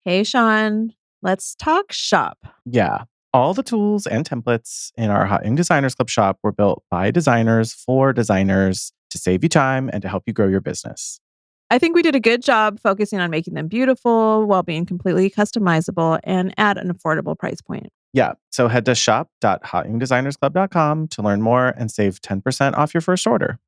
Hey, Sean, let's talk shop. Yeah. All the tools and templates in our Hot Young Designers Club shop were built by designers for designers to save you time and to help you grow your business. I think we did a good job focusing on making them beautiful while being completely customizable and at an affordable price point. Yeah. So head to shop.hotyoungdesignersclub.com to learn more and save 10% off your first order.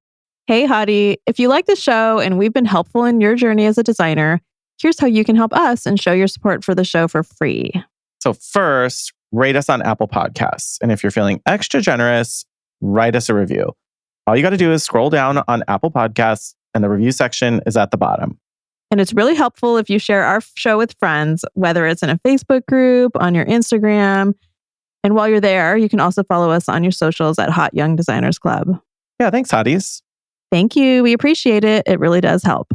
Hey, Hottie, if you like the show and we've been helpful in your journey as a designer, here's how you can help us and show your support for the show for free. So first, rate us on Apple Podcasts. And if you're feeling extra generous, write us a review. All you got to do is scroll down on Apple Podcasts and the review section is at the bottom. And it's really helpful if you share our show with friends, whether it's in a Facebook group, on your Instagram. And while you're there, you can also follow us on your socials at Hot Young Designers Club. Yeah, thanks, Hotties. Thank you. We appreciate it. It really does help.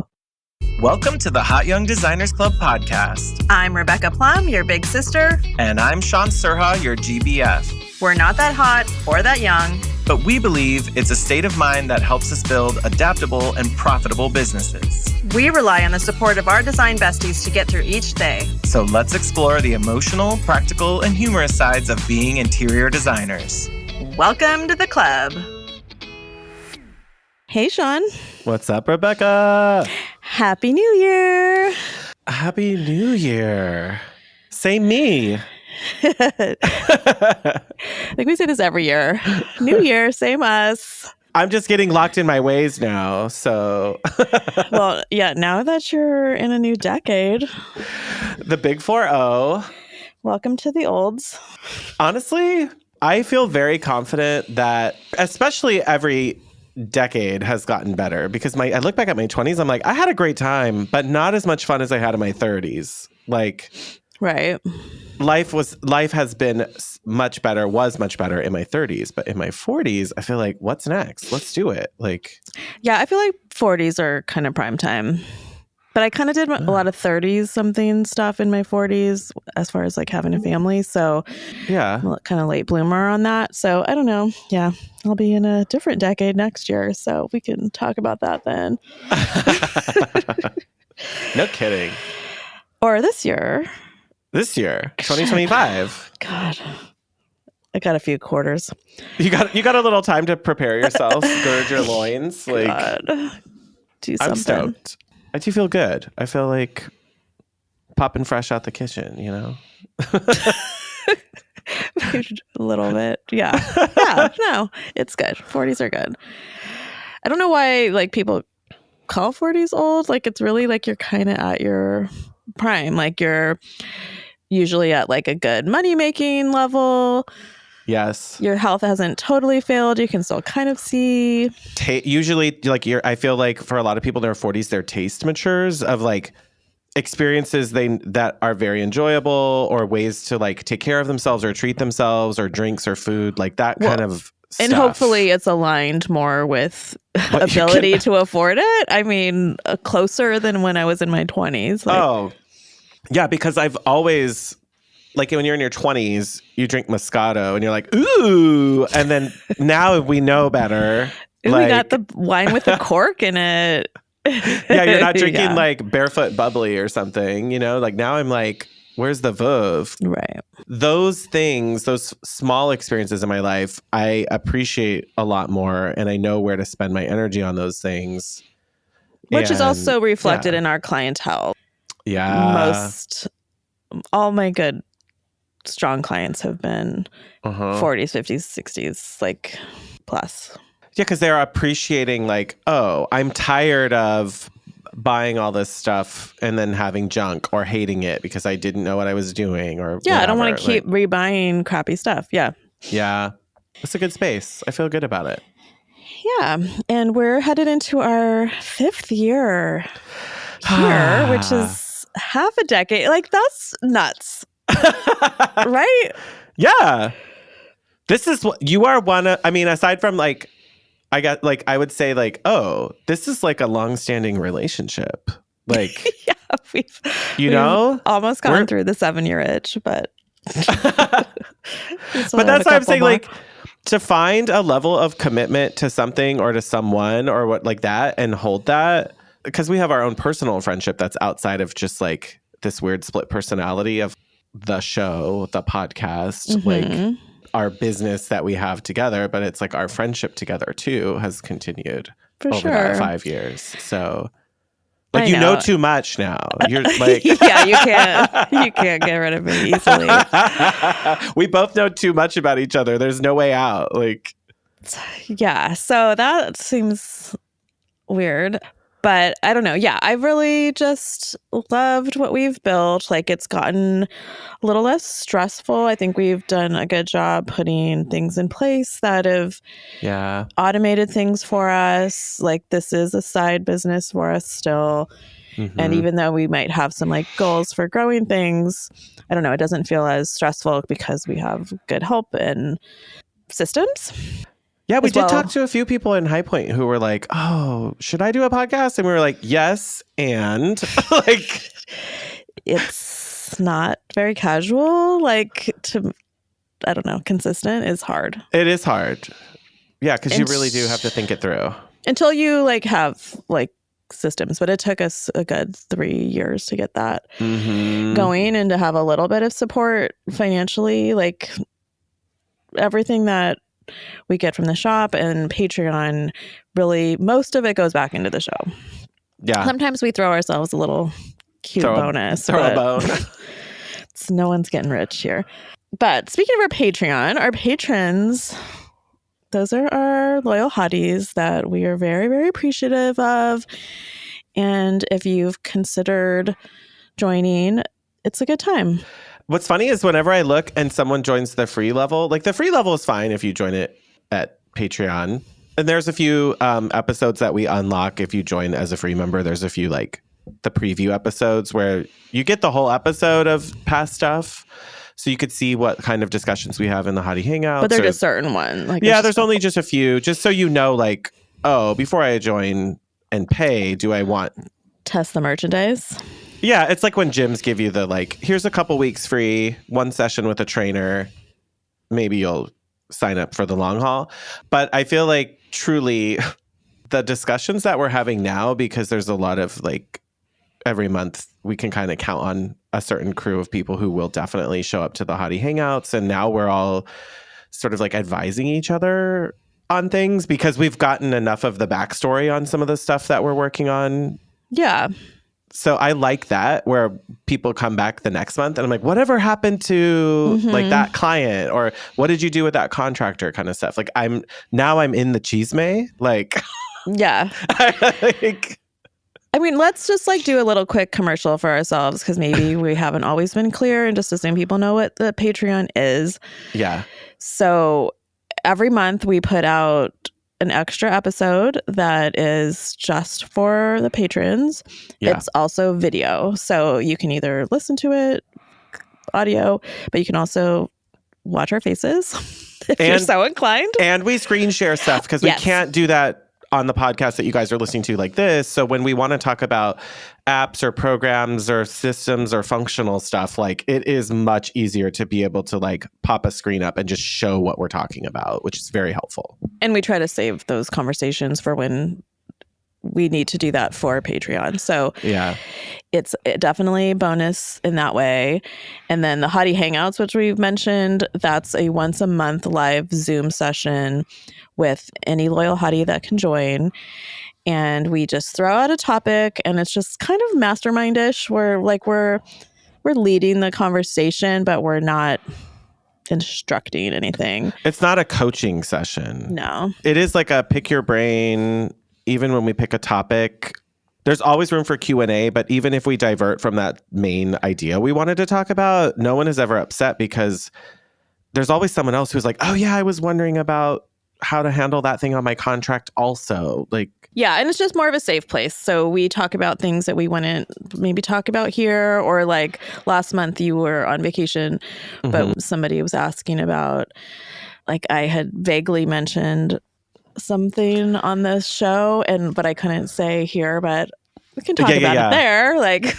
Welcome to the Hot Young Designers Club podcast. I'm Rebecca Plum, your big sister. And I'm Sean Surha, your GBF. We're not that hot or that young, but we believe it's a state of mind that helps us build adaptable and profitable businesses. We rely on the support of our design besties to get through each day. So let's explore the emotional, practical, and humorous sides of being interior designers. Welcome to the club. Hey, Sean. What's up, Rebecca? Happy New Year. Happy New Year. Say me. I think we say this every year. New Year, same us. I'm just getting locked in my ways now, so. Well, yeah, now that you're in a new decade. The big 4-0. Welcome to the olds. Honestly, I feel very confident that, especially every decade has gotten better, because I look back at my 20s, I'm like, I had a great time, but not as much fun as I had in my 30s. Like, right. Life has been much better in my 30s, but in my 40s, I feel like, what's next? Let's do it. Like, yeah, I feel like 40s are kind of prime time. But I kind of did a lot of 30s something stuff in my 40s as far as like having a family. So yeah, I'm kind of late bloomer on that. So I don't know. Yeah, I'll be in a different decade next year. So we can talk about that then. No kidding. Or this year. 2025. God, I got a few quarters. You got a little time to prepare yourself, gird your loins. Like, God. Do something. I'm stoked. I do feel good. I feel like popping fresh out the kitchen, you know? A little bit. Yeah. Yeah. No, it's good. 40s are good. I don't know why like people call 40s old. Like it's really like you're kind of at your prime. Like you're usually at like a good money making level. Yes. Your health hasn't totally failed. You can still kind of see. Usually, like I feel like for a lot of people in their 40s, their taste matures of like experiences that are very enjoyable, or ways to like take care of themselves or treat themselves, or drinks or food, like that kind of stuff. And hopefully it's aligned more with ability to afford it. I mean, closer than when I was in my 20s. Like, oh, yeah, because I've always... Like when you're in your 20s, you drink Moscato and you're like, ooh. And then now we know better. Ooh, we got the wine with the cork in it. Yeah, you're not drinking like Barefoot Bubbly or something, you know? Like now I'm like, where's the Veuve? Right. Those things, those small experiences in my life, I appreciate a lot more. And I know where to spend my energy on those things. Which is also reflected in our clientele. Yeah. All my good strong clients have been 40s, 50s, 60s, like plus. Yeah, because they're appreciating like, oh, I'm tired of buying all this stuff and then having junk or hating it because I didn't know what I was doing or whatever. I don't want to keep rebuying crappy stuff. Yeah. Yeah. It's a good space. I feel good about it. Yeah. And we're headed into our 5th year here, which is half a decade. Like that's nuts. Right? Yeah. This is what you are one of, I mean, aside from like, I would say like, oh, this is like a long-standing relationship. Like, yeah, we've almost gone through the 7-year itch, but but that's why I'm saying more. Like to find a level of commitment to something or to someone or what like that and hold that, because we have our own personal friendship that's outside of just like this weird split personality of the show, the podcast, Mm-hmm. like our business that we have together, but it's like our friendship together too has continued For over sure. that 5 years. So like, I you know know. too much now. You're like, Yeah, you can't get rid of me easily. we both know too much about each other. There's no way out. Like, Yeah, so that seems weird. But I don't know. Yeah, I've really just loved what we've built. Like, it's gotten a little less stressful. I think we've done a good job putting things in place that have yeah. automated things for us. Like, this is a side business for us still. Mhm. And even though we might have some like goals for growing things, I don't know, it doesn't feel as stressful because we have good help and systems. Yeah, we as did well. talk to a few people in High Point who were like, "Oh, should I do a podcast?" And we were like, "Yes." And like, It's not very casual. Like, I don't know, consistent is hard. it is hard. Yeah, because you And really do have to think it through. Until you like have like systems, but it took us a good 3 years to get that Mhm. going and to have a little bit of support financially. Like, everything that we get from the shop and Patreon, really most of it goes back into the show. Yeah, Sometimes we throw ourselves a little cute Throw a- bonus. throw a but bone. no one's getting rich here. But speaking of our Patreon, our patrons, those are our loyal hotties that we are very, very appreciative of. And if you've considered joining, it's a good time. What's funny is whenever I look and someone joins the free level, like the free level is fine if you join it at Patreon. And there's a few episodes that we unlock if you join as a free member. There's a few like the preview episodes where you get the whole episode of past stuff. So you could see what kind of discussions we have in the Hottie Hangouts. But they're or- just certain ones. Like, yeah, it's there's just- only just a few, just so you know, like, oh, before I join and pay, do I want... test the merchandise. Yeah, it's like when gyms give you the, like, here's a couple weeks free, one session with a trainer. Maybe you'll sign up for the long haul. But I feel like truly the discussions that we're having now, because there's a lot of, like, every month we can kind of count on a certain crew of people who will definitely show up to the Hottie Hangouts. And now we're all sort of like advising each other on things because we've gotten enough of the backstory on some of the stuff that we're working on. Yeah. So I like that, where people come back the next month and I'm like, whatever happened to like that client, or what did you do with that contractor, kind of stuff. Like I'm in the chisme. Like, Yeah. like, I mean, let's just like do a little quick commercial for ourselves because maybe we haven't always been clear, and just assume people know what the Patreon is. yeah. So every month we put out an extra episode that is just for the patrons. Yeah. It's also video. So you can either listen to it, audio, but you can also watch our faces if you're And- so inclined. And we screen share stuff because we Yes. can't do that on the podcast that you guys are listening to like this. So when we want to talk about apps or programs or systems or functional stuff, like it is much easier to be able to like pop a screen up and just show what we're talking about, which is very helpful. And we try to save those conversations for when we need to do that for Patreon. So Yeah. it's definitely bonus in that way. And then the Hottie Hangouts, which we've mentioned, that's a once a month live Zoom session with any loyal Hottie that can join. And we just throw out a topic, and it's just kind of mastermindish. We're leading the conversation, but we're not instructing anything. It's not a coaching session. No. It is like a pick your brain. Even when we pick a topic, there's always room for Q&A, but even if we divert from that main idea we wanted to talk about, no one is ever upset because there's always someone else who's like, oh yeah, I was wondering about how to handle that thing on my contract also. Like, Yeah, and it's just more of a safe place. So we talk about things that we wouldn't maybe talk about here, or like last month you were on vacation, but somebody was asking about, like, I had vaguely mentioned something on this show, but I couldn't say here, but we can talk about it there. Like,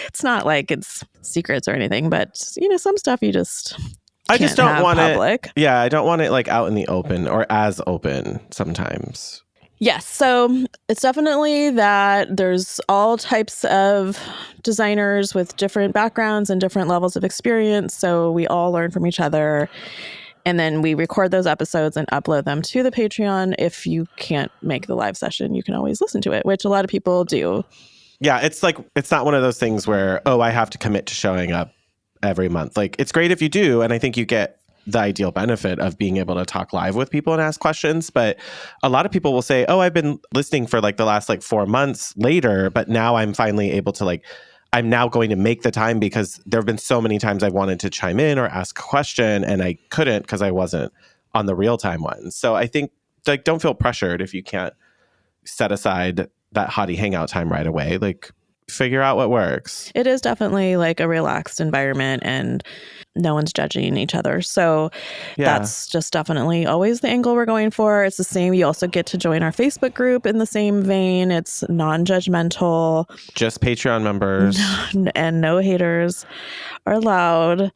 it's not like it's secrets or anything, but some stuff you just I just don't want public. it. Yeah, I don't want it like out in the open or as open sometimes. Yes. So it's definitely that there's all types of designers with different backgrounds and different levels of experience. So we all learn from each other. And then we record those episodes and upload them to the Patreon. If you can't make the live session, you can always listen to it, which a lot of people do. Yeah, it's like, it's not one of those things where, oh, I have to commit to showing up every month. Like, it's great if you do. And I think you get the ideal benefit of being able to talk live with people and ask questions. But a lot of people will say, oh, I've been listening for like the last like 4 months later, but now I'm finally able to like, I'm now going to make the time because there have been so many times I wanted to chime in or ask a question and I couldn't because I wasn't on the real time one. So I think like, don't feel pressured if you can't set aside that Hottie hangout time right away. Like, figure out what works. It is definitely like a relaxed environment and no one's judging each other. So that's just definitely always the angle we're going for. It's the same. You also get to join our Facebook group in the same vein. It's non-judgmental. Just Patreon members. And no haters are allowed.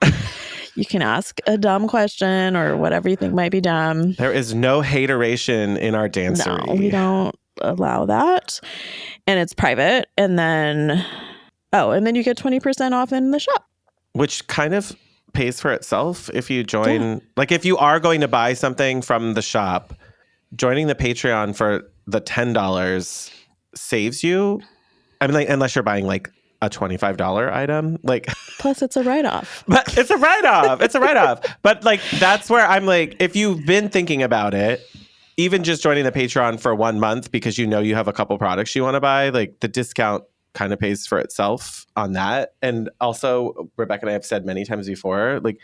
You can ask a dumb question or whatever you think might be dumb. There is no hateration in our dancery. No, we don't allow that. And it's private. And then you get 20% off in the shop. Which kind of pays for itself if you join. Yeah. Like, if you are going to buy something from the shop, joining the Patreon for the $10 saves you. I mean, like, unless you're buying like a $25 item, like. Plus, it's a write-off. But it's a write-off. It's a write-off. But like, that's where I'm like, if you've been thinking about it, even just joining the Patreon for 1 month because you know you have a couple products you want to buy, like the discount kind of pays for itself on that. And also, Rebecca and I have said many times before, like,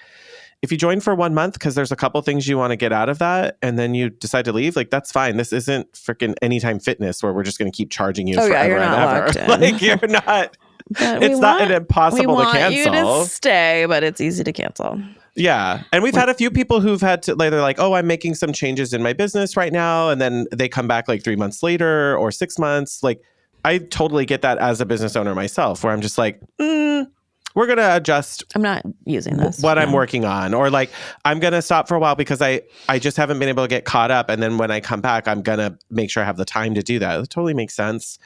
if you join for 1 month because there's a couple things you want to get out of that and then you decide to leave, like, that's fine. This isn't freaking Anytime Fitness where we're just going to keep charging you forever you're not and ever. Like, you're not. It's not an impossible to cancel. We want you to stay, but it's easy to cancel. Yeah. And we've had a few people who've had to, like, they're like, oh, I'm making some changes in my business right now. And then they come back like 3 months later or 6 months. Like, I totally get that as a business owner myself, where I'm just like, we're going to adjust. I'm not using this. What I'm working on. Or like, I'm going to stop for a while because I just haven't been able to get caught up. And then when I come back, I'm going to make sure I have the time to do that. It totally makes sense.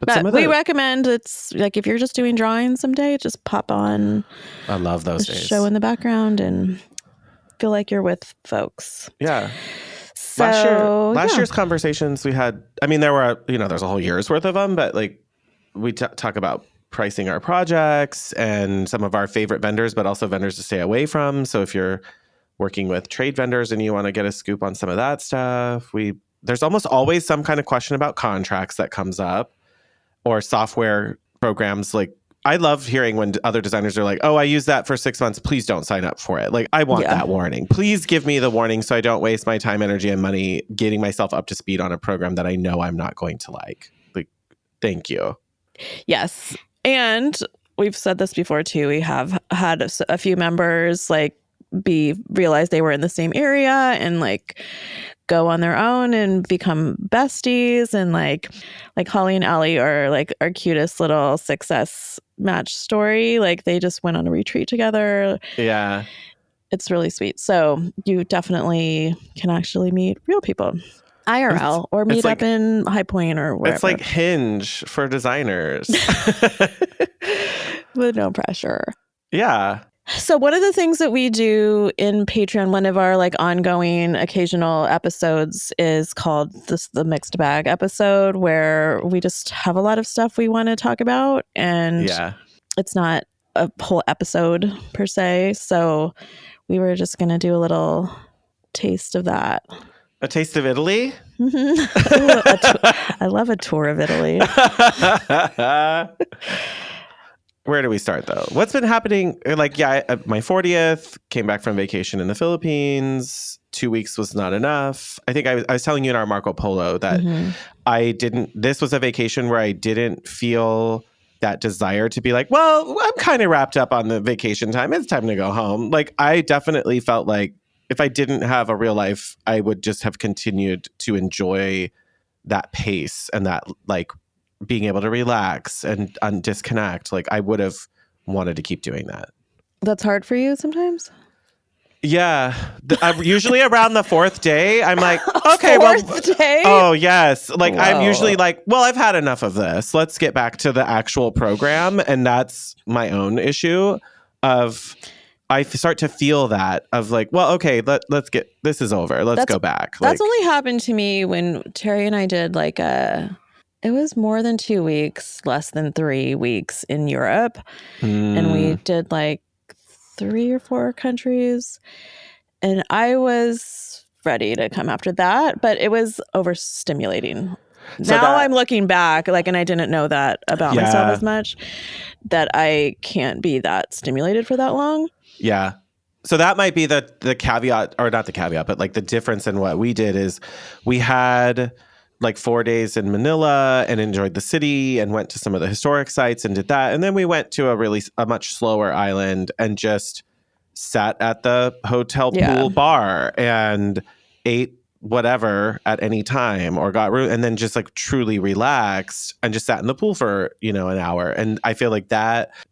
But we recommend, it's like, if you're just doing drawings someday, just pop on. I love those days. Show in the background and feel like you're with folks. Yeah. So last year's conversations we had, I mean, there were, there's a whole year's worth of them, but like we talk about pricing our projects and some of our favorite vendors, but also vendors to stay away from. So if you're working with trade vendors and you want to get a scoop on some of that stuff, there's almost always some kind of question about contracts that comes up. Or software programs. Like, I love hearing when other designers are like, oh, I use that for 6 months. Please don't sign up for it. Like, I want that warning. Please give me the warning so I don't waste my time, energy, and money getting myself up to speed on a program that I know I'm not going to like. Like, thank you. Yes. And we've said this before too. We have had a few members like realize they were in the same area and like go on their own and become besties, and like Holly and Allie are like our cutest little success match story. Like, they just went on a retreat together. Yeah. It's really sweet. So you definitely can actually meet real people IRL or meet up in High Point or wherever. It's like Hinge for designers. With no pressure. Yeah. So one of the things that we do in Patreon, one of our like ongoing occasional episodes is called the mixed bag episode, where we just have a lot of stuff we want to talk about, and it's not a whole episode per se. So we were just going to do a little taste of that. A taste of Italy? I love a tour of Italy. Where do we start, though? What's been happening? Like, my 40th, came back from vacation in the Philippines. 2 weeks was not enough. I think I was telling you in our Marco Polo that this was a vacation where I didn't feel that desire to be like, well, I'm kind of wrapped up on the vacation time. It's time to go home. Like, I definitely felt like if I didn't have a real life, I would just have continued to enjoy that pace and that, like, being able to relax and disconnect. Like, I would have wanted to keep doing that. That's hard for you sometimes? Yeah. Usually around the fourth day, I'm like, okay, Fourth day? Oh, yes. Like, I'm Whoa. usually like, well, I've had enough of this. Let's get back to the actual program. And that's my own issue of I start to feel that of like, well, okay, let's get this is over. Let's go back. That's only happened to me when Terry and I did like it was more than 2 weeks, less than 3 weeks in Europe. And we did like 3 or 4 countries. And I was ready to come after that, but it was overstimulating. So now I'm looking back, like, and I didn't know that about myself as much, that I can't be that stimulated for that long. Yeah. So that might be the caveat, or not the caveat, but like the difference in what we did is we had like 4 days in Manila and enjoyed the city and went to some of the historic sites and did that. And then we went to a much slower island and just sat at the hotel pool bar and ate whatever at any time or got room and then just like truly relaxed and just sat in the pool for, an hour. And I feel like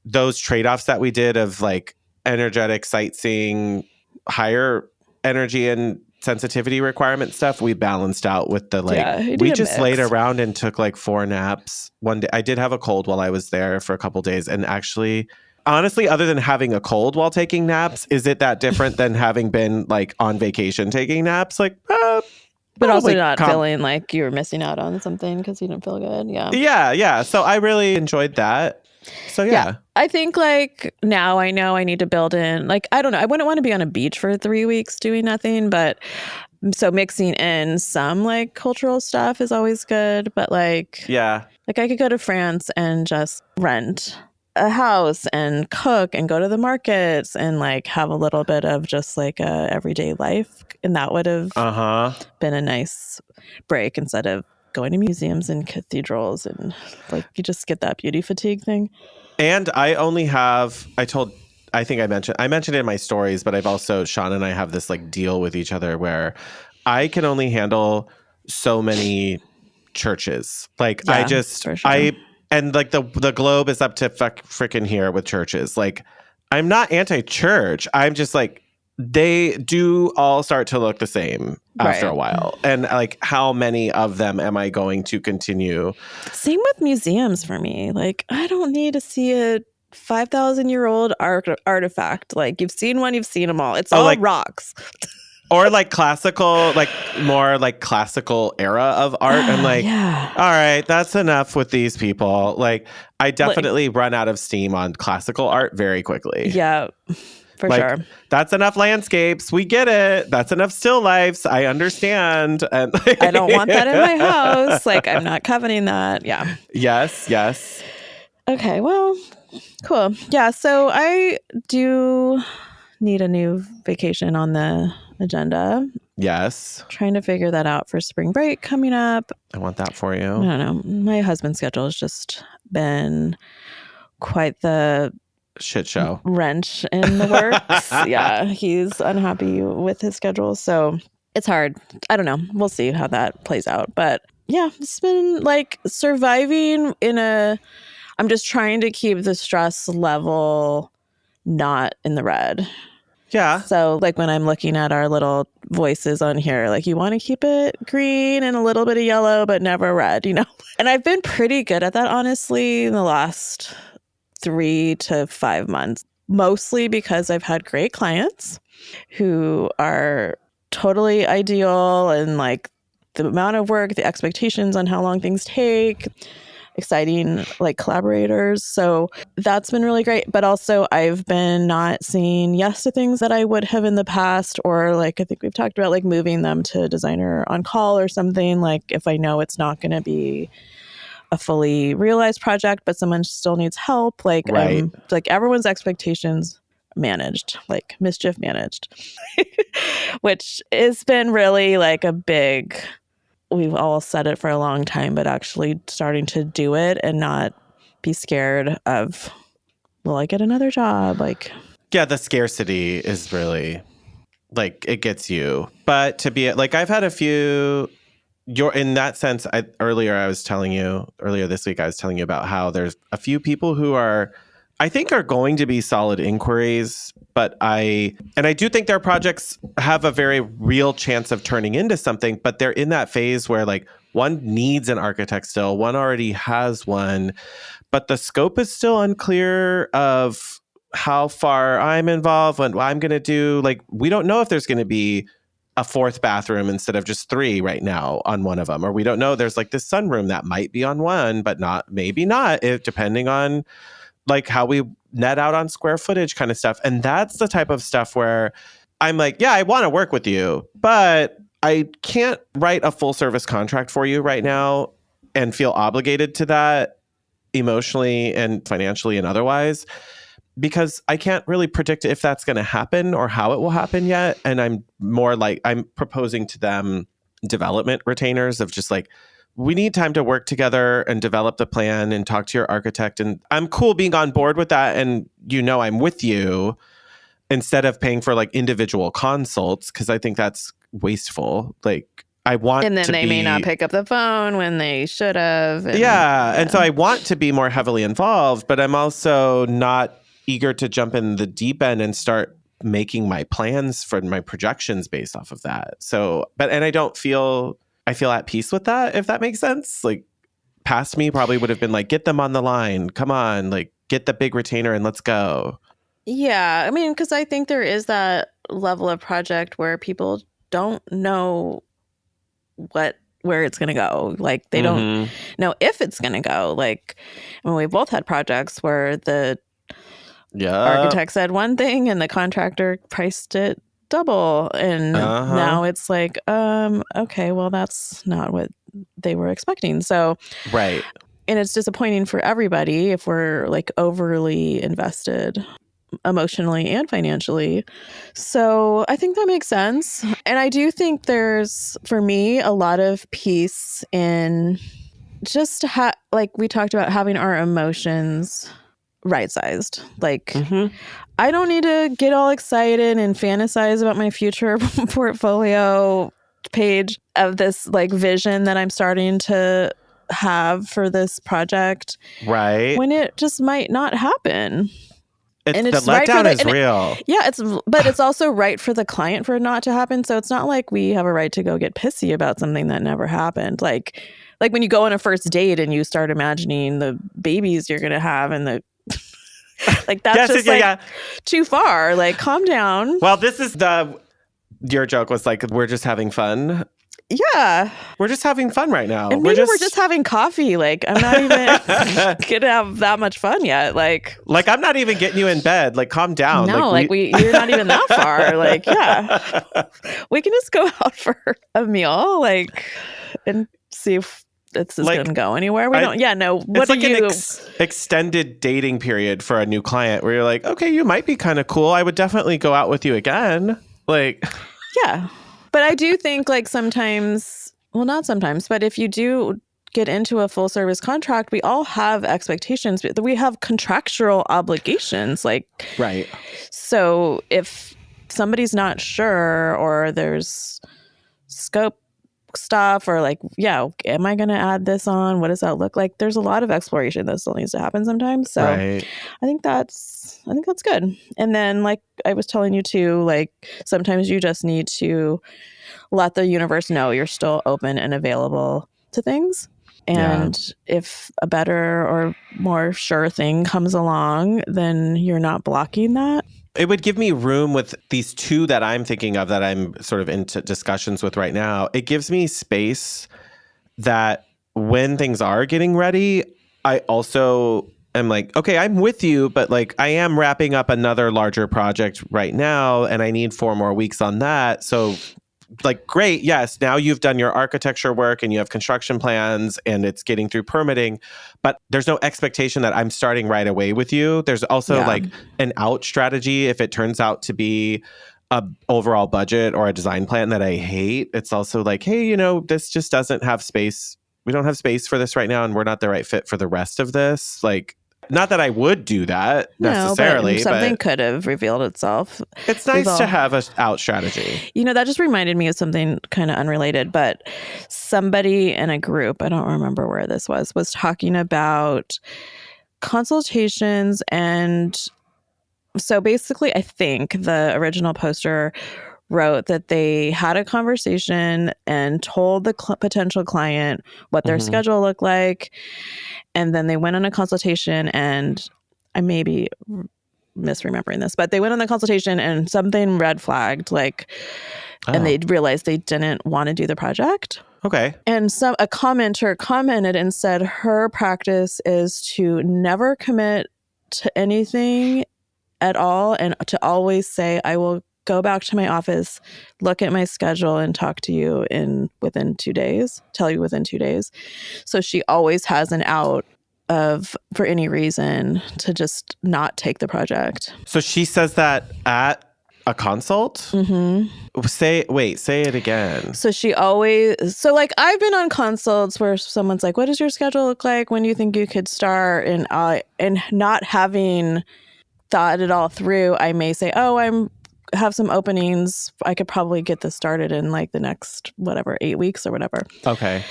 those trade-offs that we did of like energetic sightseeing, higher energy and sensitivity requirement stuff, we balanced out with the we just laid around and took like 4 naps one day. I did have a cold while I was there for a couple days, and actually, honestly, other than having a cold while taking naps, is it that different than having been like on vacation taking naps? Like, but also not feeling like you were missing out on something because you didn't feel good. Yeah. So I really enjoyed that. So yeah. I think like now I know I need to build in, like, I don't know, I wouldn't want to be on a beach for 3 weeks doing nothing, but so mixing in some like cultural stuff is always good. But like I could go to France and just rent a house and cook and go to the markets and like have a little bit of just like a everyday life, and that would have been a nice break instead of going to museums and cathedrals, and like you just get that beauty fatigue thing. And I only have, I think I mentioned it in my stories, but I've also, Sean and I have this like deal with each other where I can only handle so many churches. Like and like the globe is up to freaking here with churches. Like I'm not anti-church. I'm just like, they do all start to look the same after a while. And like, how many of them am I going to continue? Same with museums for me. Like, I don't need to see a 5,000-year-old artifact. Like, you've seen one, you've seen them all. It's all like rocks. Or like classical, like more like classical era of art. I'm like, all right, that's enough with these people. Like, I definitely run out of steam on classical art very quickly. Yeah. For sure. That's enough landscapes. We get it. That's enough still lifes. I understand. And I don't want that in my house. Like, I'm not coveting that. Yeah. Yes. Okay. Well, cool. Yeah. So I do need a new vacation on the agenda. Yes. Trying to figure that out for spring break coming up. I want that for you. I don't know. My husband's schedule has just been quite the shit show wrench in the works. Yeah, he's unhappy with his schedule, so it's hard. I don't know, we'll see how that plays out, but yeah, it's been like surviving I'm just trying to keep the stress level not in the red. So like when I'm looking at our little voices on here, like you want to keep it green and a little bit of yellow but never red, and I've been pretty good at that, honestly, in the last 3 to 5 months, mostly because I've had great clients who are totally ideal, and like the amount of work, the expectations on how long things take, exciting like collaborators. So that's been really great. But also I've been not saying yes to things that I would have in the past, or like I think we've talked about like moving them to designer on call or something, like if I know it's not going to be a fully realized project, but someone still needs help. Like, like everyone's expectations managed, like mischief managed, which has been really like a big, we've all said it for a long time, but actually starting to do it and not be scared of, will I get another job? Like, yeah, the scarcity is really like, it gets you. But to be like, I've had a few, in that sense, earlier this week, I was telling you about how there's a few people who are I think are going to be solid inquiries, but I do think their projects have a very real chance of turning into something, but they're in that phase where like one needs an architect still, one already has one, but the scope is still unclear of how far I'm involved and what I'm going to do. Like, we don't know if there's going to be a fourth bathroom instead of just 3 right now on one of them, or we don't know there's like this sunroom that might be on one, but maybe not, if depending on like how we net out on square footage kind of stuff. And that's the type of stuff where I'm like, yeah, I want to work with you, but I can't write a full service contract for you right now and feel obligated to that emotionally and financially and otherwise, because I can't really predict if that's going to happen or how it will happen yet. And I'm more like, I'm proposing to them development retainers of just like, we need time to work together and develop the plan and talk to your architect. And I'm cool being on board with that. And I'm with you, instead of paying for like individual consults, because I think that's wasteful. Like, I want and then to they may not pick up the phone when they should have. And so I want to be more heavily involved, but I'm also not eager to jump in the deep end and start making my plans for my projections based off of that. So, and I feel at peace with that, if that makes sense. Like, past me probably would have been like, get them on the line. Come on, like, get the big retainer and let's go. Yeah. I mean, because I think there is that level of project where people don't know where it's going to go. Like, they don't know if it's going to go. Like, I mean, we both had projects where the architect said one thing and the contractor priced it double, and now it's like, okay, well, that's not what they were expecting. So right. And it's disappointing for everybody if we're like overly invested emotionally and financially. So I think that makes sense. And I do think there's, for me, a lot of peace in just like we talked about, having our emotions right-sized. Like, I don't need to get all excited and fantasize about my future portfolio page of this like vision that I'm starting to have for this project. Right. When it just might not happen. And the letdown is real. Yeah, but it's also right for the client for it not to happen. So it's not like we have a right to go get pissy about something that never happened. Like when you go on a first date and you start imagining the babies you're gonna have and the like, that's too far. Like, calm down. Well, this is your joke was like, we're just having fun. Yeah. We're just having fun right now. And maybe we're just having coffee. like, I'm not even gonna have that much fun yet. Like I'm not even getting you in bed. Like, calm down. No, you're not even that far. Like, yeah. We can just go out for a meal, like, and see if it's just gonna go anywhere. We don't. Yeah, no. What it's like an extended dating period for a new client where you're like, okay, you might be kind of cool. I would definitely go out with you again. Like, yeah. But I do think like sometimes, well, not sometimes, but if you do get into a full service contract, we all have expectations. We have contractual obligations. Like, right. So if somebody's not sure, or there's scope stuff, or like, yeah, am I going to add this on? What does that look like? There's a lot of exploration that still needs to happen sometimes. So right. I think that's good. And then, like I was telling you too, like, sometimes you just need to let the universe know you're still open and available to things. And if a better or more sure thing comes along, then you're not blocking that. It would give me room with these two that I'm thinking of that I'm sort of into discussions with right now. It gives me space that when things are getting ready, I also am like, okay, I'm with you, but like, I am wrapping up another larger project right now and I need 4 more weeks on that. So like, great. Yes. Now you've done your architecture work and you have construction plans and it's getting through permitting, but there's no expectation that I'm starting right away with you. There's also like an out strategy. If it turns out to be a overall budget or a design plan that I hate, it's also like, hey, this just doesn't have space. We don't have space for this right now. And we're not the right fit for the rest of this. Like, not that I would do that necessarily. But something could have revealed itself. It's nice to have an out strategy. That just reminded me of something kind of unrelated, but somebody in a group, I don't remember where this was talking about consultations. And so basically, I think the original poster wrote that they had a conversation and told the potential client what their schedule looked like. And then they went on a consultation, and I may be misremembering this, but they went on the consultation and something red flagged, like, and they realized they didn't want to do the project. Okay. And a commenter commented and said her practice is to never commit to anything at all, and to always say, I will go back to my office, look at my schedule, and talk to you within 2 days, tell you within 2 days. So she always has an out for any reason to just not take the project. So she says that at a consult? Mm-hmm. Say it again. So like, I've been on consults where someone's like, what does your schedule look like? When do you think you could start? And not having thought it all through, I may say, oh, have some openings. I could probably get this started in like the next 8 weeks or whatever. Okay.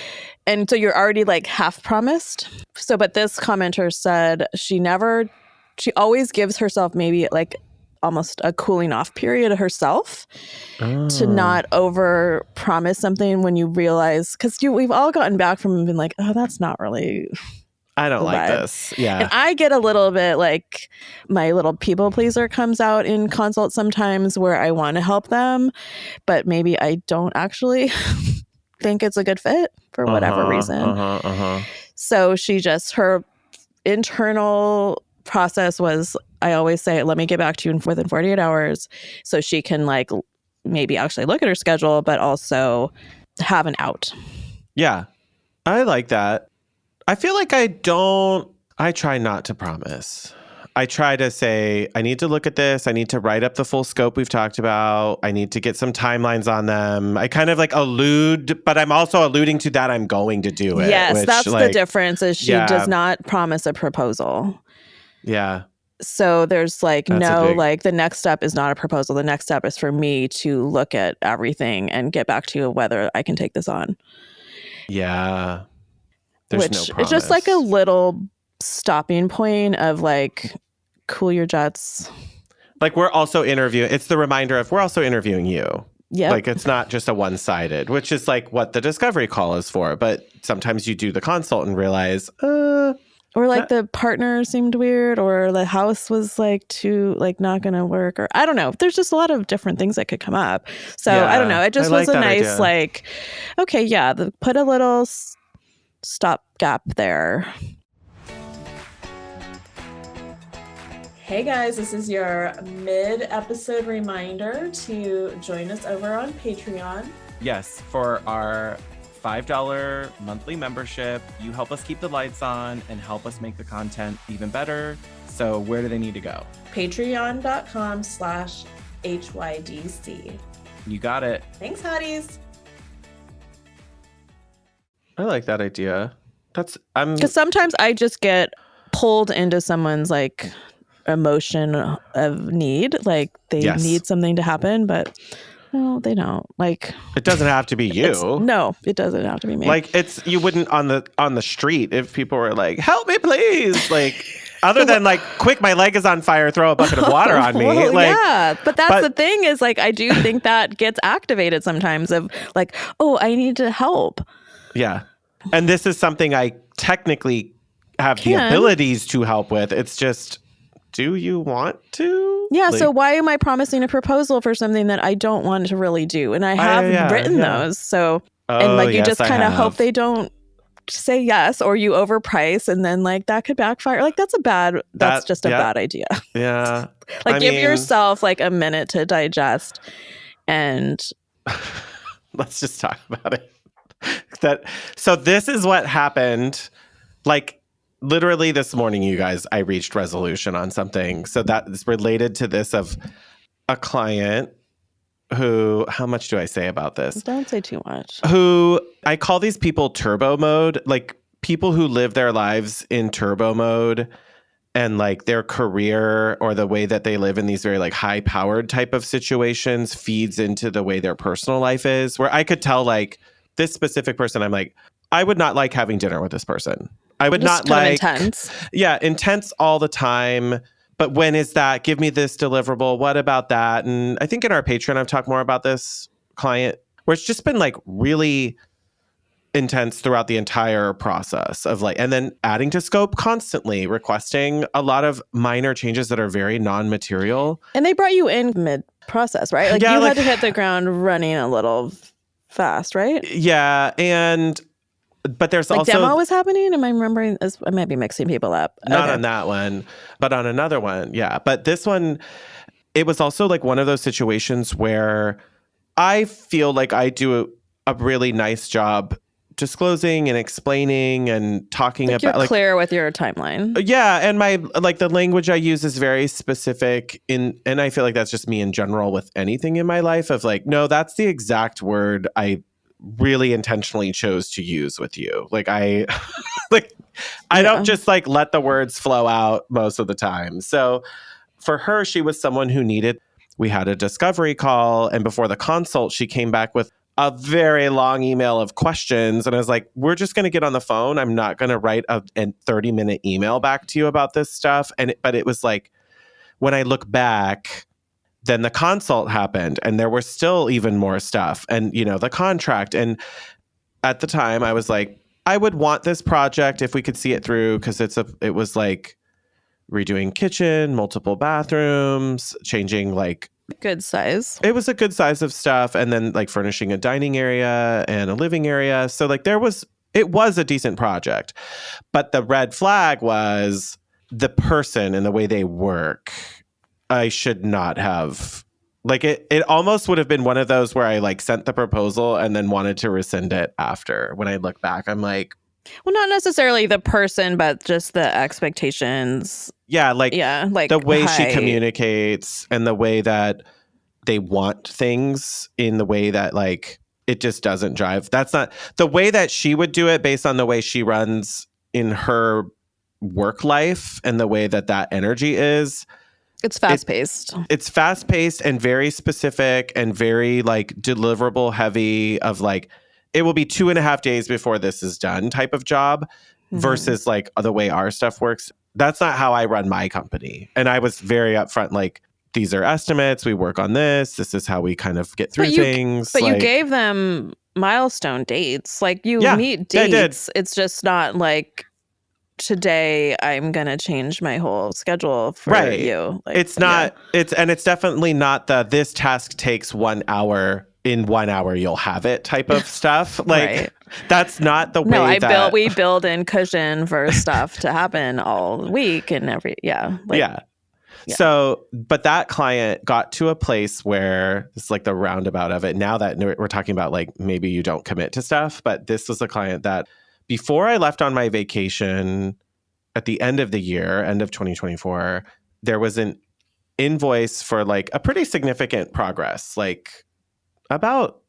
And so you're already like half promised. So, but this commenter said she always gives herself maybe like almost a cooling off period of herself to not over promise something when you realize, because we've all gotten back from being like, oh, that's not really, I don't like this. Yeah. And I get a little bit like, my little people pleaser comes out in consults sometimes, where I want to help them, but maybe I don't actually think it's a good fit for whatever reason. So her internal process was, I always say, let me get back to you within 48 hours, so she can like maybe actually look at her schedule, but also have an out. Yeah. I like that. I feel like I try not to promise. I try to say, I need to look at this. I need to write up the full scope we've talked about. I need to get some timelines on them. I kind of like allude, but I'm also alluding to that I'm going to do it. Yes, that's the difference, is she does not promise a proposal. Yeah. So there's like, like the next step is not a proposal. The next step is for me to look at everything and get back to you whether I can take this on. Yeah. There's no promise. It's just like a little stopping point of like, cool your jets. Like, we're also interviewing. It's the reminder of, we're also interviewing you. Yeah. Like, it's not just a one-sided, which is like what the discovery call is for. But sometimes you do the consult and realize, or like the partner seemed weird, or the house was like too like not going to work, or I don't know. There's just a lot of different things that could come up. So I don't know. It just was a nice idea. Like, okay, yeah, put a little stopgap there. Hey guys, this is your mid-episode reminder to join us over on Patreon. Yes, for our $5 monthly membership, you help us keep the lights on and help us make the content even better. So where do they need to go? Patreon.com/HYDC. You got it. Thanks, Hotties. I like that idea. Because sometimes I just get pulled into someone's like emotion of need, like they need something to happen, but no, they don't. Like, it doesn't have to be you. No, it doesn't have to be me. Like, you wouldn't on the street if people were like, "Help me, please!" Like, other than like, "Quick, my leg is on fire! Throw a bucket of water on me!" Well, like, yeah, but the thing is, like, I do think that gets activated sometimes. Of like, oh, I need to help. Yeah. And this is something I technically have the abilities to help with. It's just, do you want to? Yeah, like, so why am I promising a proposal for something that I don't want to really do? And I have written those. So, and like, you just kind of hope they don't say yes, or you overprice, and then like that could backfire. Like, that's just a bad idea. Yeah. Like, give yourself like a minute to digest, and let's just talk about it. So this is what happened. Like, literally this morning, you guys, I reached resolution on something. So that is related to this, of a client who, how much do I say about this? Don't say too much. Who, I call these people turbo mode, like people who live their lives in turbo mode, and like their career or the way that they live in these very like high powered type of situations feeds into the way their personal life is, where I could tell like this specific person, I'm like, I would not like having dinner with this person. I would Just not kind of like intense. Yeah, intense all the time. But when is that? Give me this deliverable. What about that? And I think in our Patreon, I've talked more about this client where it's just been like really intense throughout the entire process of like, and then adding to scope constantly, requesting a lot of minor changes that are very non-material. And they brought you in mid-process, right? Like Yeah, you like- had to hit the ground running a little fast, right? Yeah. But there's Like also demo was happening? Am I remembering? I might be mixing people up. not Okay. on that one, but on another one. Yeah. But this one, it was also like one of those situations where I feel like I do a really nice job disclosing and explaining and talking Like you're about like clear with your timeline. yeah, and my like the language I use is very specific and I feel like that's just me in general with anything in my life of like, no, that's the exact word I really intentionally chose to use with you. Like I like I don't just like let the words flow out most of the time. So for her, she was someone who needed, we had a discovery call, and before the consult, she came back with a very long email of questions. And I was like, we're just going to get on the phone. I'm not going to write a 30-minute email back to you about this stuff. But it was like, when I look back, then the consult happened and there was still even more stuff and, you know, the contract. And at the time I was like, I would want this project if we could see it through, because it was like redoing kitchen, multiple bathrooms, changing like Good size. it was a good size of stuff, and then like furnishing a dining area and a living area. So like it was a decent project. But the red flag was the person and the way they work. I should not have like it almost would have been one of those where I like sent the proposal and then wanted to rescind it after. When I look back, I'm like, Well, not necessarily the person, but just the expectations. yeah, like the way she high. communicates and the way that they want things in the way that like it just doesn't jive. That's not the way that she would do it based on the way she runs in her work life and the way that energy is. It's fast paced. It's fast paced and very specific and very like deliverable heavy of like, it will be 2.5 days before this is done type of job versus like the way our stuff works. That's not how I run my company. And I was very upfront, like, these are estimates. We work on this. This is how we kind of get through things. But like, you gave them milestone dates. Like you meet I did. dates. It's just not like today I'm going to change my whole schedule for you. Like, it's not, it's definitely not this task takes 1 hour. In 1 hour, you'll have it type of stuff. Like that's not the way we build in cushion for stuff to happen all week and So, but that client got to a place where it's like the roundabout of it. Now that we're talking about like maybe you don't commit to stuff, but this was a client that before I left on my vacation at the end of the year, end of 2024, there was an invoice for like a pretty significant progress, like about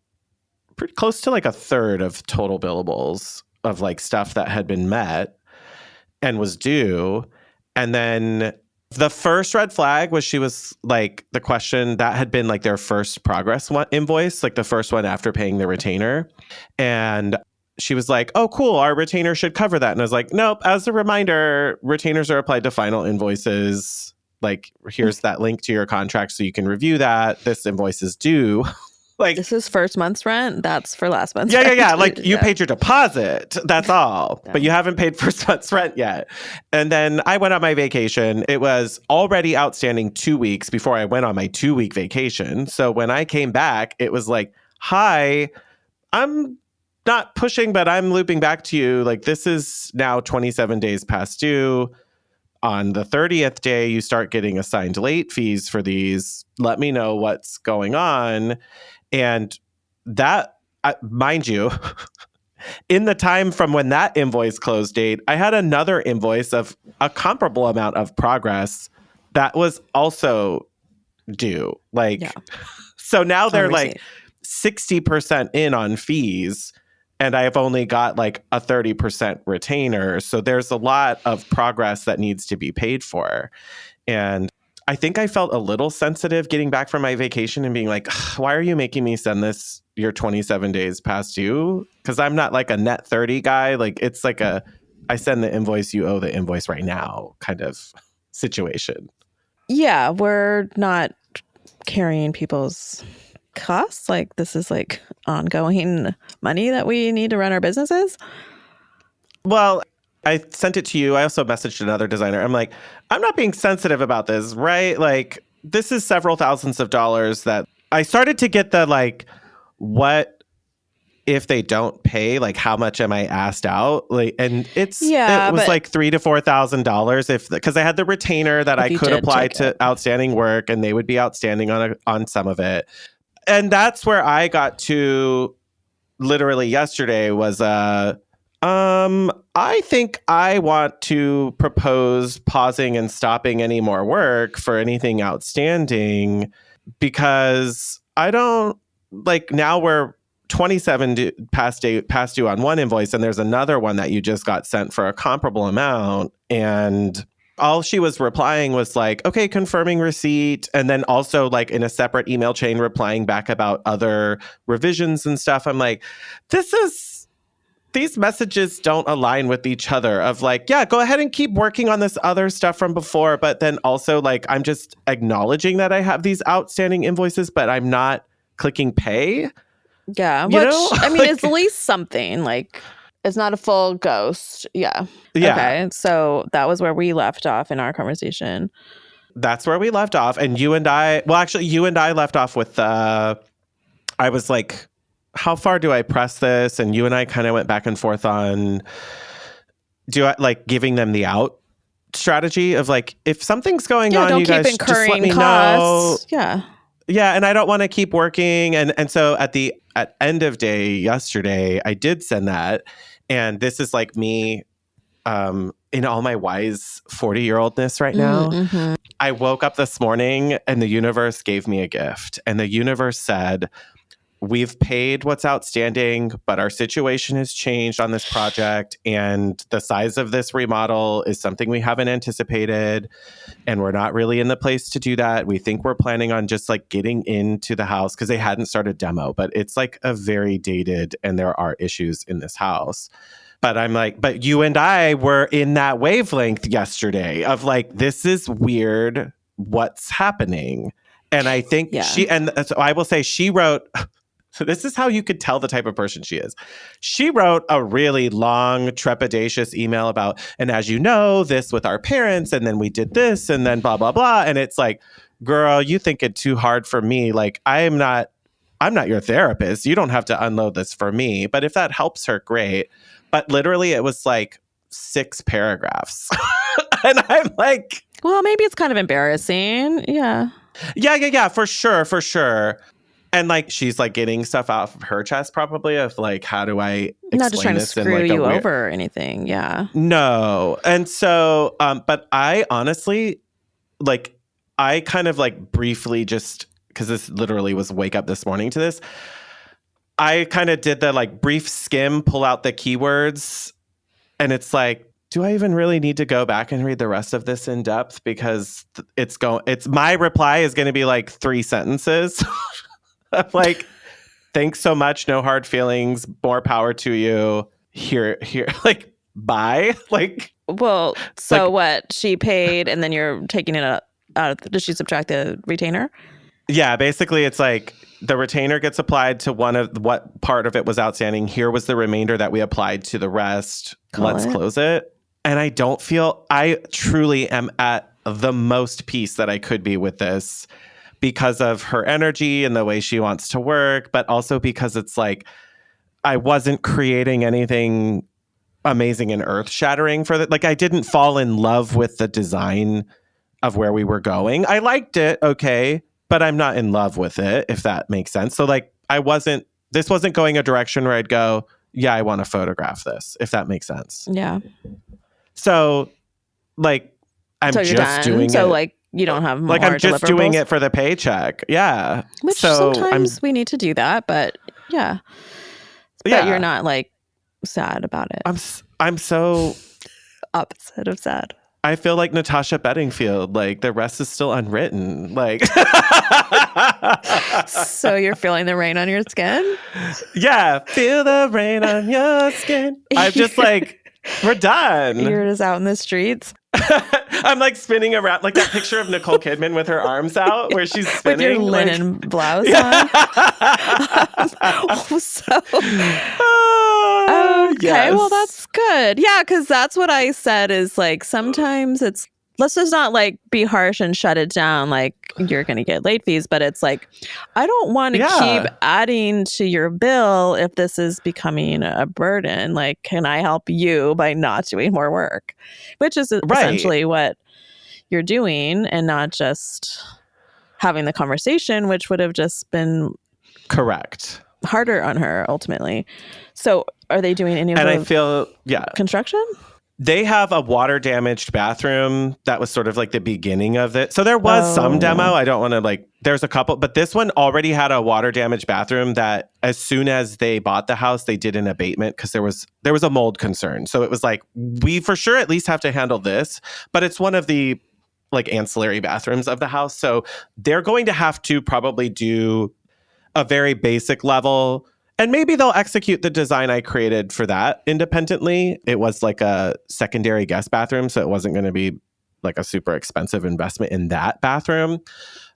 pretty close to like a third of total billables of like stuff that had been met and was due. And then the first red flag was she was like, the question that had been like their first progress invoice, like the first one after paying the retainer. And she was like, oh, cool, our retainer should cover that. And I was like, nope, as a reminder, retainers are applied to final invoices. Like, here's that link to your contract so you can review that. This invoice is due. Like, this is first month's rent. That's for last month's rent. Yeah. Like you paid your deposit. That's all. But you haven't paid first month's rent yet. And then I went on my vacation. It was already outstanding 2 weeks before I went on my 2-week vacation. So when I came back, it was like, hi, I'm not pushing, but I'm looping back to you. Like, this is now 27 days past due. On the 30th day, you start getting assigned late fees for these. Let me know what's going on. And that, mind you, in the time from when that invoice close date, I had another invoice of a comparable amount of progress that was also due. Like, so now they're like 60% in on fees, and I have only got like a 30% retainer. So there's a lot of progress that needs to be paid for. And I think I felt a little sensitive getting back from my vacation and being like, why are you making me send this? You're 27 days past due? Because I'm not like a net 30 guy. Like, it's like a I send the invoice, you owe the invoice right now kind of situation. Yeah, we're not carrying people's costs. Like this is like ongoing money that we need to run our businesses. Well, I sent it to you. I also messaged another designer. I'm like, I'm not being sensitive about this, right? Like, this is several thousands of dollars that I started to get the like, what if they don't pay? Like, how much am I asked out? Like, and it was like $3,000 to $4,000 because I had the retainer that I could apply to outstanding work, and they would be outstanding on some of it. And that's where I got to literally yesterday was I think I want to propose pausing and stopping any more work for anything outstanding because I don't like now we're 27 past due on one invoice, and there's another one that you just got sent for a comparable amount, and all she was replying was like, okay, confirming receipt. And then also like in a separate email chain replying back about other revisions and stuff. I'm like, these messages don't align with each other of like, yeah, go ahead and keep working on this other stuff from before. But then also like, I'm just acknowledging that I have these outstanding invoices, but I'm not clicking pay. Yeah. Which, I mean, it's at least something like it's not a full ghost. Yeah. Okay. So that was where we left off in our conversation. That's where we left off. And you and I left off with, I was like, how far do I press this? And you and I kind of went back and forth on, do I like giving them the out strategy of like, if something's going on, don't you keep guys incurring just let me costs. know. Yeah. And I don't want to keep working. And so at end of day yesterday, I did send that. And this is like me in all my wise 40-year-oldness right now. Mm-hmm. I woke up this morning and the universe gave me a gift. And the universe said, we've paid what's outstanding, but our situation has changed on this project. And the size of this remodel is something we haven't anticipated. And we're not really in the place to do that. We think we're planning on just like getting into the house because they hadn't started demo, but it's like a very dated and there are issues in this house. But I'm like, but you and I were in that wavelength yesterday of like, this is weird. What's happening? And I think so I will say she wrote, so this is how you could tell the type of person she is. She wrote a really long, trepidatious email about, and as you know, this with our parents, and then we did this, and then blah, blah, blah. And it's like, girl, you think it too hard for me. Like, I'm not your therapist. You don't have to unload this for me. But if that helps her, great. But literally, it was like 6 paragraphs. And I'm like, well, maybe it's kind of embarrassing. Yeah. Yeah, for sure. And like she's like getting stuff out of her chest probably of like, how do I explain not just trying to this screw like you over or anything. Yeah. No. And so but I honestly like I kind of like briefly just because this literally was wake up this morning to this. I kind of did the like brief skim, pull out the keywords, and it's like, do I even really need to go back and read the rest of this in depth? Because it's my reply is going to be like 3 sentences. I'm like, thanks so much. No hard feelings. More power to you. Here, like, bye. Like, well, so like, what? She paid and then you're taking it out of, does she subtract the retainer? Yeah, basically it's like the retainer gets applied to what part of it was outstanding. Here was the remainder that we applied to the rest. Let's close it. And I truly am at the most peace that I could be with this because of her energy and the way she wants to work, but also because it's like, I wasn't creating anything amazing and earth shattering for that. Like I didn't fall in love with the design of where we were going. I liked it. Okay. But I'm not in love with it, if that makes sense. So like, this wasn't going a direction where I'd go, yeah, I want to photograph this, if that makes sense. Yeah. So like, I'm just doing it. So like, you don't have more like I'm just doing it for the paycheck. Yeah. Which sometimes we need to do that, but yeah. But you're not like sad about it. I'm so opposite of sad. I feel like Natasha Bedingfield, like the rest is still unwritten. Like so you're feeling the rain on your skin? Yeah, feel the rain on your skin. I'm just like We're done. You're just out in the streets. I'm like spinning around, like that picture of Nicole Kidman with her arms out, where she's spinning with your linen blouse on. Okay, well, that's good. Yeah, because that's what I said is like sometimes it's, let's just not like be harsh and shut it down like you're going to get late fees, but it's like, I don't want to keep adding to your bill if this is becoming a burden. Like, can I help you by not doing more work? Which is essentially what you're doing, and not just having the conversation, which would have just been correct. Harder on her ultimately. So are they doing any of I feel, construction? They have a water damaged bathroom. That was sort of like the beginning of it. So there was some demo. I don't want to like, there's a couple, but this one already had a water damaged bathroom that as soon as they bought the house, they did an abatement because there was a mold concern. So it was like, we for sure at least have to handle this, but it's one of the like ancillary bathrooms of the house. So they're going to have to probably do a very basic level, and maybe they'll execute the design I created for that independently. It was like a secondary guest bathroom, so it wasn't going to be like a super expensive investment in that bathroom.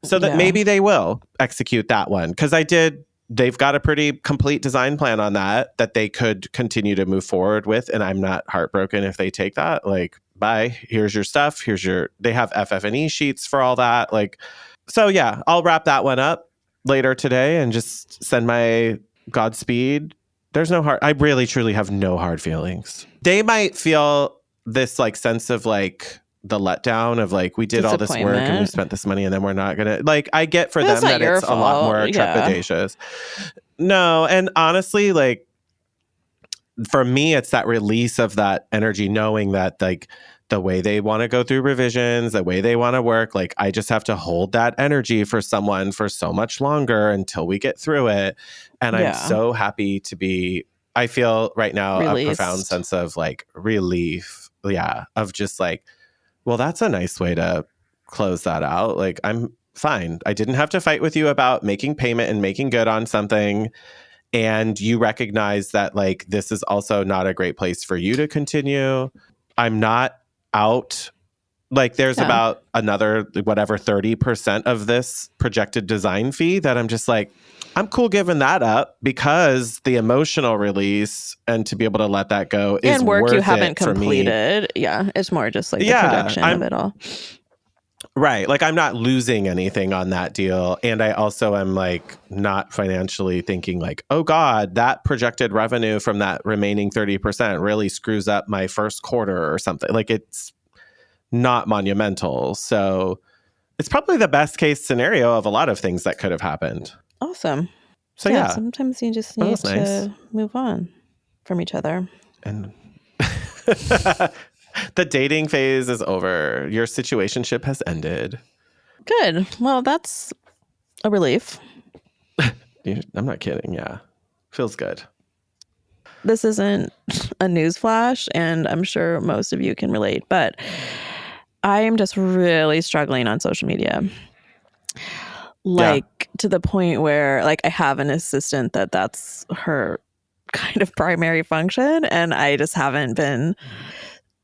So that maybe they will execute that one, because they've got a pretty complete design plan on that they could continue to move forward with, and I'm not heartbroken if they take that. Like, bye, here's your stuff, they have FF&E sheets for all that. Like, so yeah, I'll wrap that one up later today and just send my Godspeed. I really truly have no hard feelings. They might feel this like sense of like the letdown of like, we did all this work and we spent this money and then we're not gonna, like, I get for them that it's a lot more trepidatious. No, and honestly, like for me, it's that release of that energy, knowing that like the way they want to go through revisions, the way they want to work, like I just have to hold that energy for someone for so much longer until we get through it. And I'm so happy to be, I feel right now a profound sense of like relief. Yeah. Of just like, well, that's a nice way to close that out. Like, I'm fine. I didn't have to fight with you about making payment and making good on something. And you recognize that like, this is also not a great place for you to continue. I'm not out. Like there's about another whatever 30% of this projected design fee that I'm just like, I'm cool giving that up, because the emotional release and to be able to let that go is and work worth you haven't it for completed. Me. Yeah, it's more just like the production of it all. Right. Like I'm not losing anything on that deal. And I also am like not financially thinking like, oh God, that projected revenue from that remaining 30% really screws up my first quarter or something. Like it's not monumental. So it's probably the best case scenario of a lot of things that could have happened. Awesome. So yeah. Sometimes you just need to move on from each other. And the dating phase is over. Your situationship has ended. Good. Well, that's a relief. I'm not kidding. Yeah. Feels good. This isn't a news flash, and I'm sure most of you can relate, but I am just really struggling on social media. Like to the point where like I have an assistant that's her kind of primary function, and I just haven't been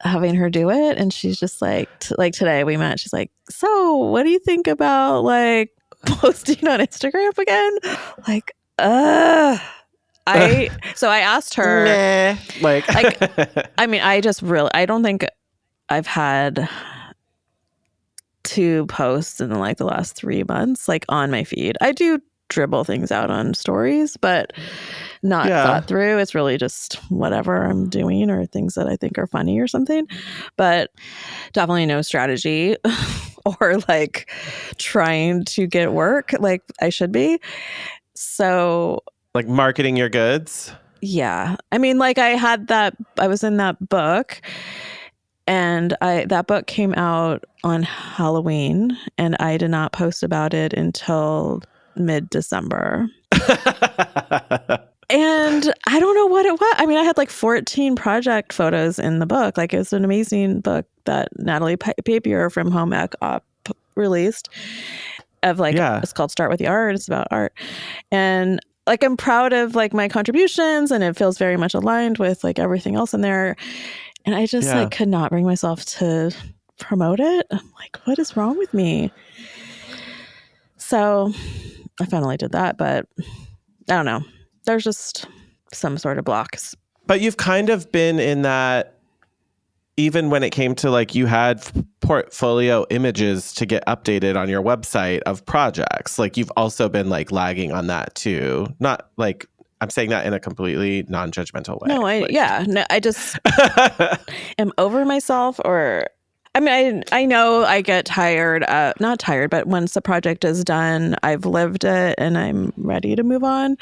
having her do it. And she's just like today we met, she's like, so what do you think about like posting on Instagram again? Like I asked her like I mean, I don't think I've had 2 posts in like the last 3 months like on my feed. I do dribble things out on stories, but not thought through. It's really just whatever I'm doing or things that I think are funny or something, but definitely no strategy or like trying to get work like I should be. So like marketing your goods. Yeah. I mean, like I was in that book, and that book came out on Halloween, and I did not post about it until mid-December. And I don't know what it was. I mean, I had like 14 project photos in the book. Like it was an amazing book that Natalie Papier from Home Ec Op released of like, it's called Start With the Art. It's about art. And like, I'm proud of like my contributions, and it feels very much aligned with like everything else in there. And I just Yeah. like could not bring myself to promote it. I'm like, what is wrong with me? So I finally did that, but I don't know. There's just some sort of blocks. But you've kind of been in that, even when it came to like you had portfolio images to get updated on your website of projects, like you've also been like lagging on that too. Not like I'm saying that in a completely non-judgmental way. No, I just am over myself, or I mean, I know I get tired, not tired, but once the project is done, I've lived it and I'm ready to move on.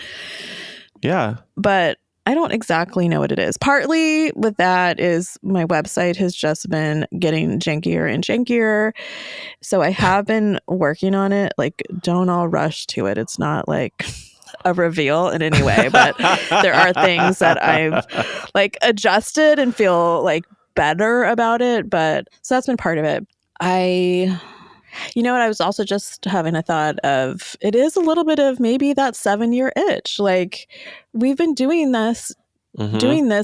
Yeah. But I don't exactly know what it is. Partly with that is my website has just been getting jankier and jankier. So I have been working on it. Like, don't all rush to it. It's not like a reveal in any way, but there are things that I've like adjusted and feel like better about it. But so that's been part of it. You know what? I was also just having a thought of it is a little bit of maybe that 7-year itch. Like we've been doing this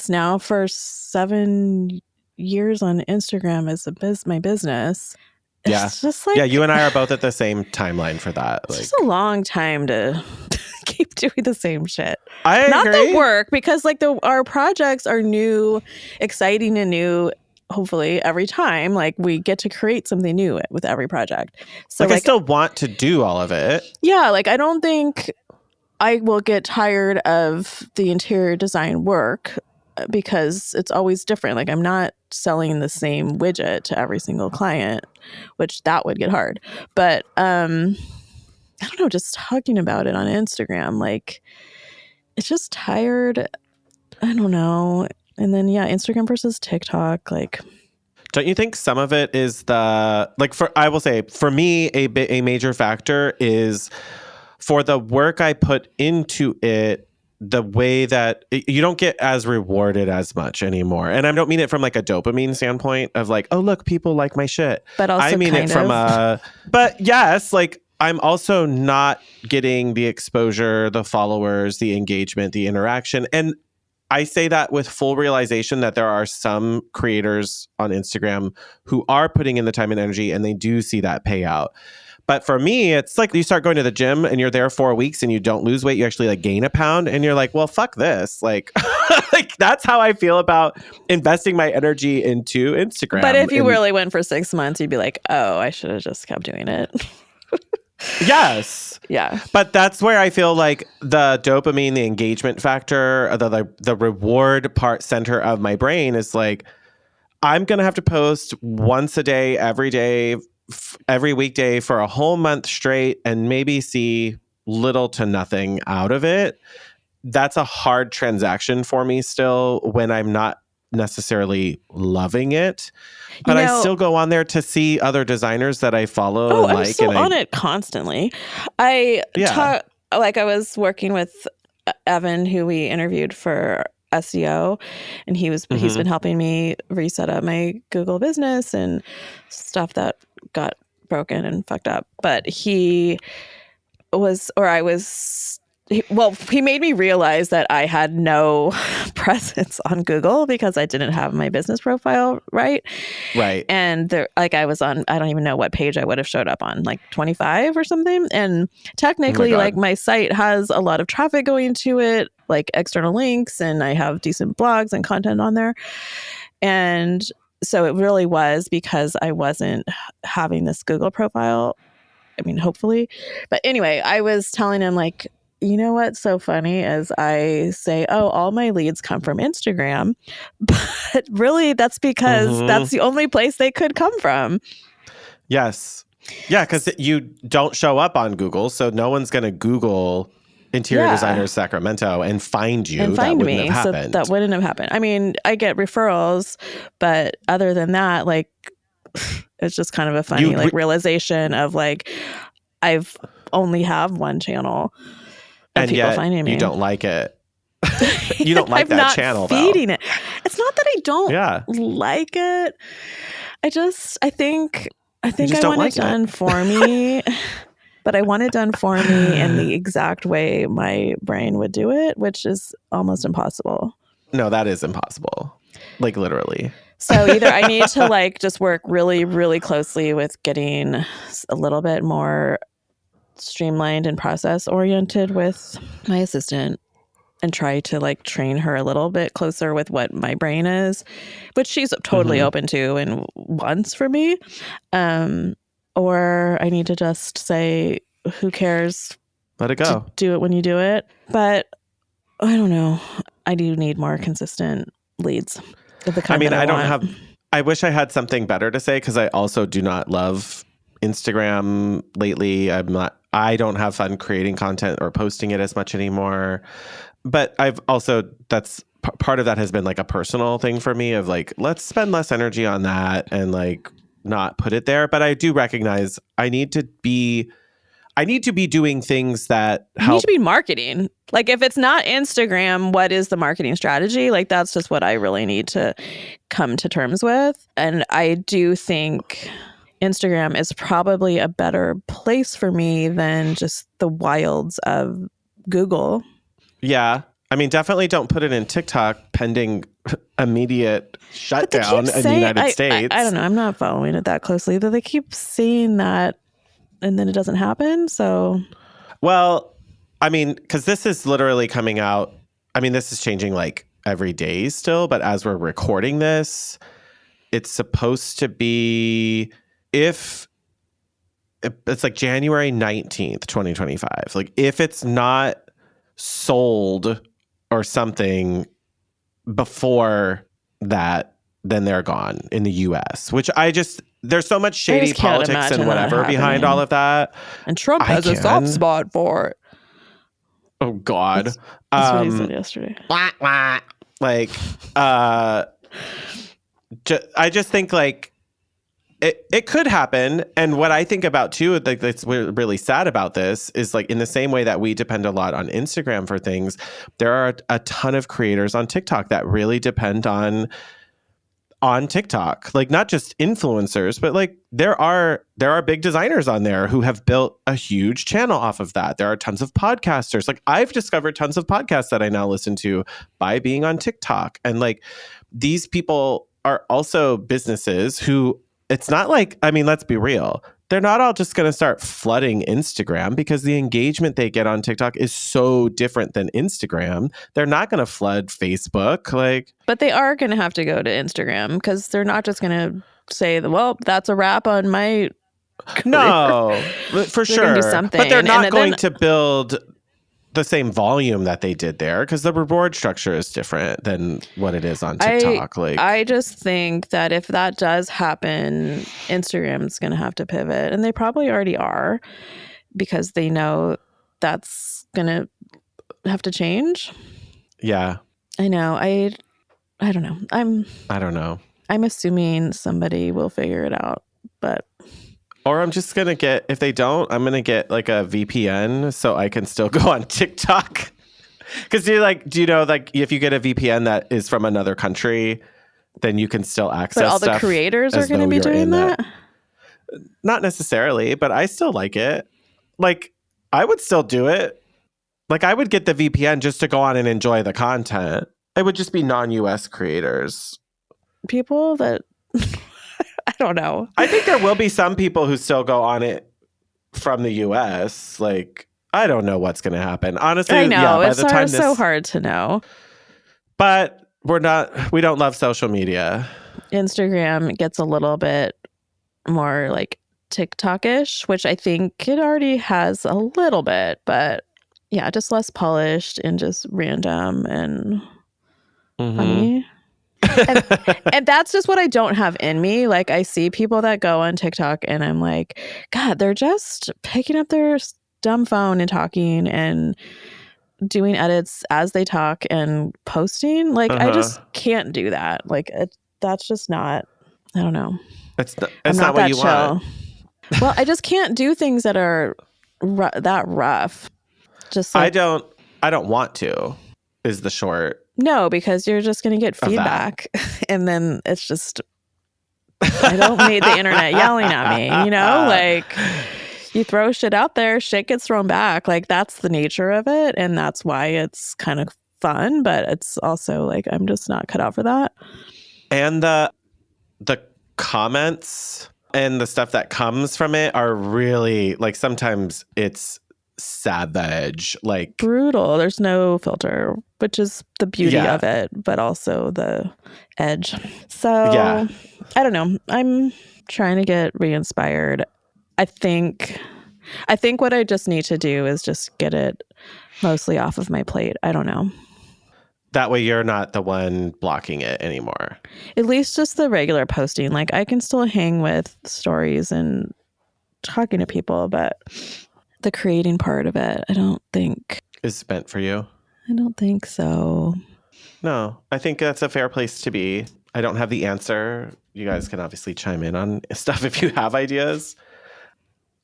now for 7 years on Instagram as my business. Yeah. It's just like, yeah, you and I are both at the same timeline for that. It's Like, just a long time to keep doing the same shit. I Not agree. the work, because like our projects are new, exciting and new. Hopefully every time, like we get to create something new with every project. So like I still want to do all of it. Yeah, like I don't think I will get tired of the interior design work because it's always different. Like I'm not selling the same widget to every single client, which that would get hard. But I don't know, just talking about it on Instagram, like it's just tired. I don't know. And then Instagram versus TikTok, like. Don't you think some of it is I will say for me, a major factor is for the work I put into it, the way that you don't get as rewarded as much anymore. And I don't mean it from like a dopamine standpoint of like, oh, look, people like my shit. But also I mean it from but yes, like I'm also not getting the exposure, the followers, the engagement, the interaction. And I say that with full realization that there are some creators on Instagram who are putting in the time and energy and they do see that payout. But for me, it's like you start going to the gym and you're there 4 weeks and you don't lose weight. You actually like gain a pound and you're like, well, fuck this. Like, like that's how I feel about investing my energy into Instagram. But if you really went for 6 months, you'd be like, oh, I should have just kept doing it. Yes. Yeah. But that's where I feel like the dopamine, the engagement factor, the reward part center of my brain is like, I'm going to have to post once a day, every day, every weekday for a whole month straight and maybe see little to nothing out of it. That's a hard transaction for me still when I'm not necessarily loving it, but I still go on there to see other designers that I follow and I'm still on it constantly. I was working with Evan, who we interviewed for SEO, and he's been helping me reset up my Google business and stuff that got broken and fucked up. But he made me realize that I had no presence on Google because I didn't have my business profile right. And I was on, I don't even know what page I would have showed up on, like 25 or something. And technically, like my site has a lot of traffic going to it, like external links, and I have decent blogs and content on there. And so it really was because I wasn't having this Google profile. I mean, hopefully. But anyway, I was telling him like, you know what's so funny is I say, oh, all my leads come from Instagram, but really that's because that's the only place they could come from. Yes. Yeah, because you don't show up on Google, so no one's going to Google interior designers Sacramento and find you. And find me. So that wouldn't have happened. I mean, I get referrals, but other than that, like, it's just kind of a funny realization of like, I've only have one channel. And yet you don't like it. You don't like that channel, though. Feeding it. It's not that I don't like it. I think I want it done for me. But I want it done for me in the exact way my brain would do it, which is almost impossible. No, that is impossible. Like literally. So either I need to like just work really, really closely with getting a little bit more streamlined and process oriented with my assistant and try to like train her a little bit closer with what my brain is, which she's totally open to and wants for me. Or I need to just say, who cares? Let it go. Do it when you do it. But I don't know. I do need more consistent leads of the kind I wish I had something better to say because I also do not love Instagram lately. I don't have fun creating content or posting it as much anymore. But I've also, part of that has been like a personal thing for me of like, let's spend less energy on that and like not put it there. But I do recognize I need to be doing things that help. You need to be marketing. Like if it's not Instagram, what is the marketing strategy? Like that's just what I really need to come to terms with. And I do think Instagram is probably a better place for me than just the wilds of Google. Yeah. I mean, definitely don't put it in TikTok pending immediate shutdown in the United States. I don't know. I'm not following it that closely. Though they keep saying that and then it doesn't happen. So, well, I mean, because this is literally coming out. I mean, this is changing like every day still. But as we're recording this, it's supposed to be it's like January 19th, 2025. Like if it's not sold or something before that, then they're gone in the US, which there's so much shady politics and whatever behind all of that. And Trump has a soft spot for it. Oh God. That's what he said yesterday. Like, I just think like it could happen. And what I think about too, like that's really sad about this is like in the same way that we depend a lot on Instagram for things, there are a ton of creators on TikTok that really depend on TikTok, like not just influencers, but like there are big designers on there who have built a huge channel off of that. There are tons of podcasters. Like I've discovered tons of podcasts that I now listen to by being on TikTok. And like these people are also businesses who it's not like, I mean, let's be real. They're not all just going to start flooding Instagram because the engagement they get on TikTok is so different than Instagram. They're not going to flood Facebook. But they are going to have to go to Instagram because they're not just going to say, well, that's a wrap on my career. No, for sure. Do something. But they're not going to build the same volume that they did there because the reward structure is different than what it is on TikTok. I just think that if that does happen, Instagram's going to have to pivot, and they probably already are because they know that's going to have to change. Yeah, I know. I don't know. I don't know. I'm assuming somebody will figure it out, but. Or I'm just going to get, if they don't, I'm going to get like a VPN so I can still go on TikTok. Because do you know, like if you get a VPN that is from another country, then you can still access But all the creators are going to be doing that? Not necessarily, but I still like it. Like I would still do it. Like I would get the VPN just to go on and enjoy the content. It would just be non-US creators. People that... I don't know. I think there will be some people who still go on it from the US. Like, I don't know what's going to happen. Honestly, I know. Yeah, by it's the time so hard to know. But we don't love social media. Instagram gets a little bit more like TikTok-ish, which I think it already has a little bit, but yeah, just less polished and just random and funny. And that's just what I don't have in me. Like I see people that go on TikTok and I'm like, God, they're just picking up their dumb phone and talking and doing edits as they talk and posting. Like I just can't do that. Like that's just not, I don't know. It's not what you want. Well, I just can't do things that are that rough. Just like, I don't want to is the short. No, because you're just going to get feedback and then it's just, I don't need the internet yelling at me, you know, like you throw shit out there, shit gets thrown back. Like that's the nature of it. And that's why it's kind of fun, but it's also like, I'm just not cut out for that. And the comments and the stuff that comes from it are really like, sometimes it's savage, like brutal. There's no filter, which is the beauty Yeah. of it, but also the edge. So Yeah. I don't know. I'm trying to get re-inspired. I think what I just need to do is just get it mostly off of my plate. I don't know. That way you're not the one blocking it anymore. At least just the regular posting. Like I can still hang with stories and talking to people, but the creating part of it, I don't think Is meant for you. I don't think so. No, I think that's a fair place to be. I don't have the answer. You guys can obviously chime in on stuff if you have ideas.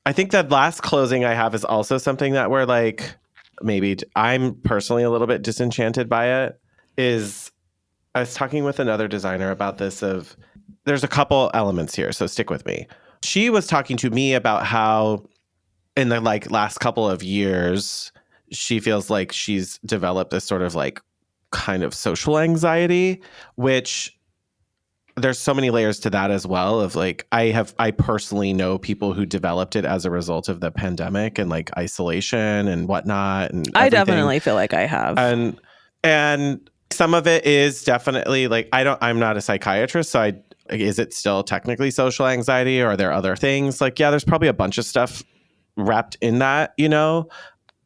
I think that last closing I have is also something that we're like, maybe I'm personally a little bit disenchanted by it. Is I was talking with another designer about this of, there's a couple elements here, so stick with me. She was talking to me about how in the like last couple of years, she feels like she's developed this sort of like kind of social anxiety, which there's so many layers to that as well. Of like, I personally know people who developed it as a result of the pandemic and like isolation and whatnot. And I everything. definitely feel like I have. And some of it is definitely like, I'm not a psychiatrist, so is it still technically social anxiety, or are there other things? Like, yeah, there's probably a bunch of stuff wrapped in that, you know,